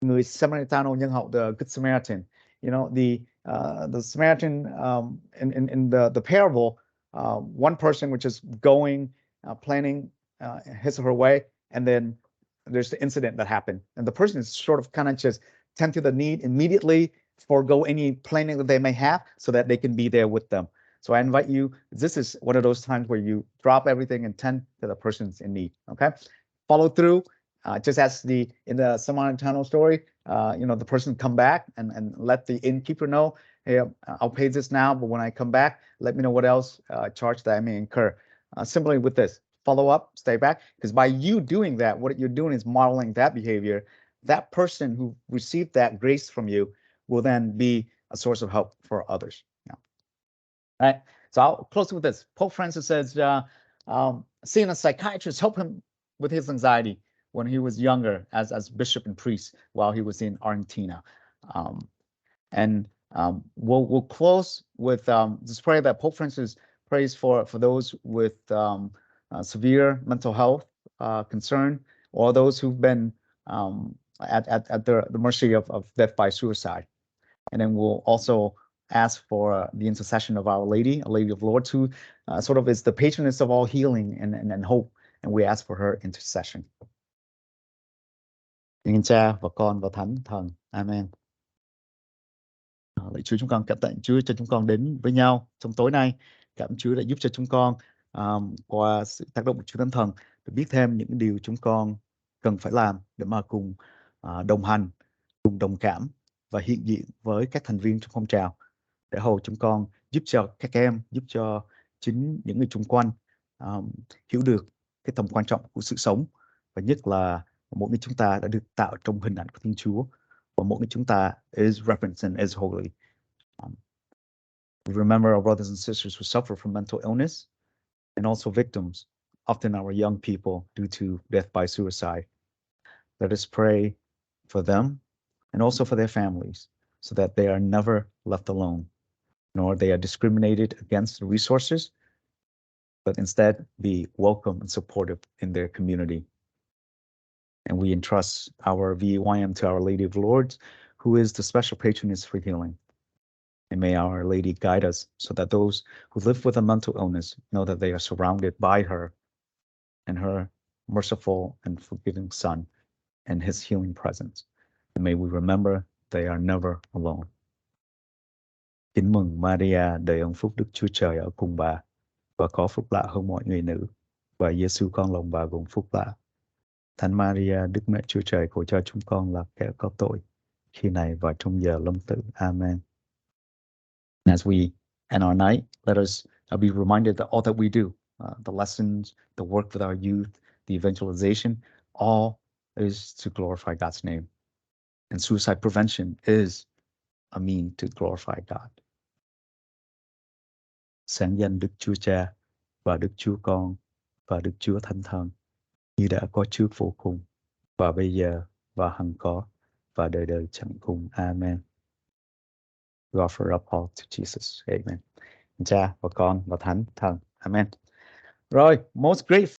người Samaritano nhân hậu, the Good Samaritan. The Samaritan in the parable, one person which is going, planning his or her way, and then there's the incident that happened, and the person is sort of kind of just tend to the need immediately, forego any planning that they may have so that they can be there with them. So I invite you, this is one of those times where you drop everything and tend to the person's in need. Okay, follow through. Just as in the Samaritano story, the person come back and let the innkeeper know, hey, I'll pay this now, but when I come back, let me know what else charge that I may incur. Similarly with this, follow up, stay back, because by you doing that, what you're doing is modeling that behavior. That person who received that grace from you will then be a source of help for others. Yeah. All right, so I'll close with this. Pope Francis says, seeing a psychiatrist help him with his anxiety when he was younger as bishop and priest while he was in Argentina. We'll close with this prayer that Pope Francis prays for those with severe mental health concern, or those who've been at the mercy of death by suicide. And then we'll also ask for the intercession of Our Lady, a Lady of Lords, who sort of is the patroness of all healing and hope, and we ask for her intercession. Xin Cha và Con và Thánh Thần. Amen. Lạy Chúa, chúng con cảm tạ Chúa cho chúng con đến với nhau trong tối nay. Cảm ơn Chúa đã giúp cho chúng con qua sự tác động của Chúa Thánh Thần để biết thêm những điều chúng con cần phải làm để mà cùng đồng hành, cùng đồng cảm và hiện diện với các thành viên trong phong trào, để hầu chúng con giúp cho các em, giúp cho chính những người chung quanh hiểu được cái tầm quan trọng của sự sống, và nhất là mỗi người chúng ta đã được tạo trong hình ảnh của Thiên Chúa, và mỗi người chúng ta is reverent and is holy. We remember our brothers and sisters who suffer from mental illness, and also victims, often our young people, due to death by suicide. Let us pray for them and also for their families, so that they are never left alone, nor they are discriminated against resources, but instead be welcome and supportive in their community. And we entrust our VEYM to Our Lady of Lords, who is the special patroness for healing. And may Our Lady guide us so that those who live with a mental illness know that they are surrounded by her and her merciful and forgiving Son and his healing presence. And may we remember they are never alone. Kính mừng Maria, đầy ơn phúc, Đức Chúa Trời ở cùng bà, và có phúc lạ hơn mọi người nữ, và Giêsu con lòng bà gồm phúc lạ. Thánh Maria, Đức Mẹ Chúa Trời, cầu cho chúng con là kẻ có tội, khi này và trong giờ lâm tử. Amen. And as we end our night, let us be reminded that all that we do the lessons, the work with our youth, the evangelization, all is to glorify God's name. And suicide prevention is a mean to glorify God. Sáng danh Đức Chúa Cha và Đức Chúa Con và Đức Chúa Thánh Thần, như đã có trước vô cùng và bây giờ và hằng có và đời đời chẳng cùng. Amen. We offer up all to Jesus. Amen. Cha và Con và Thánh Thần. Amen. Rồi, most great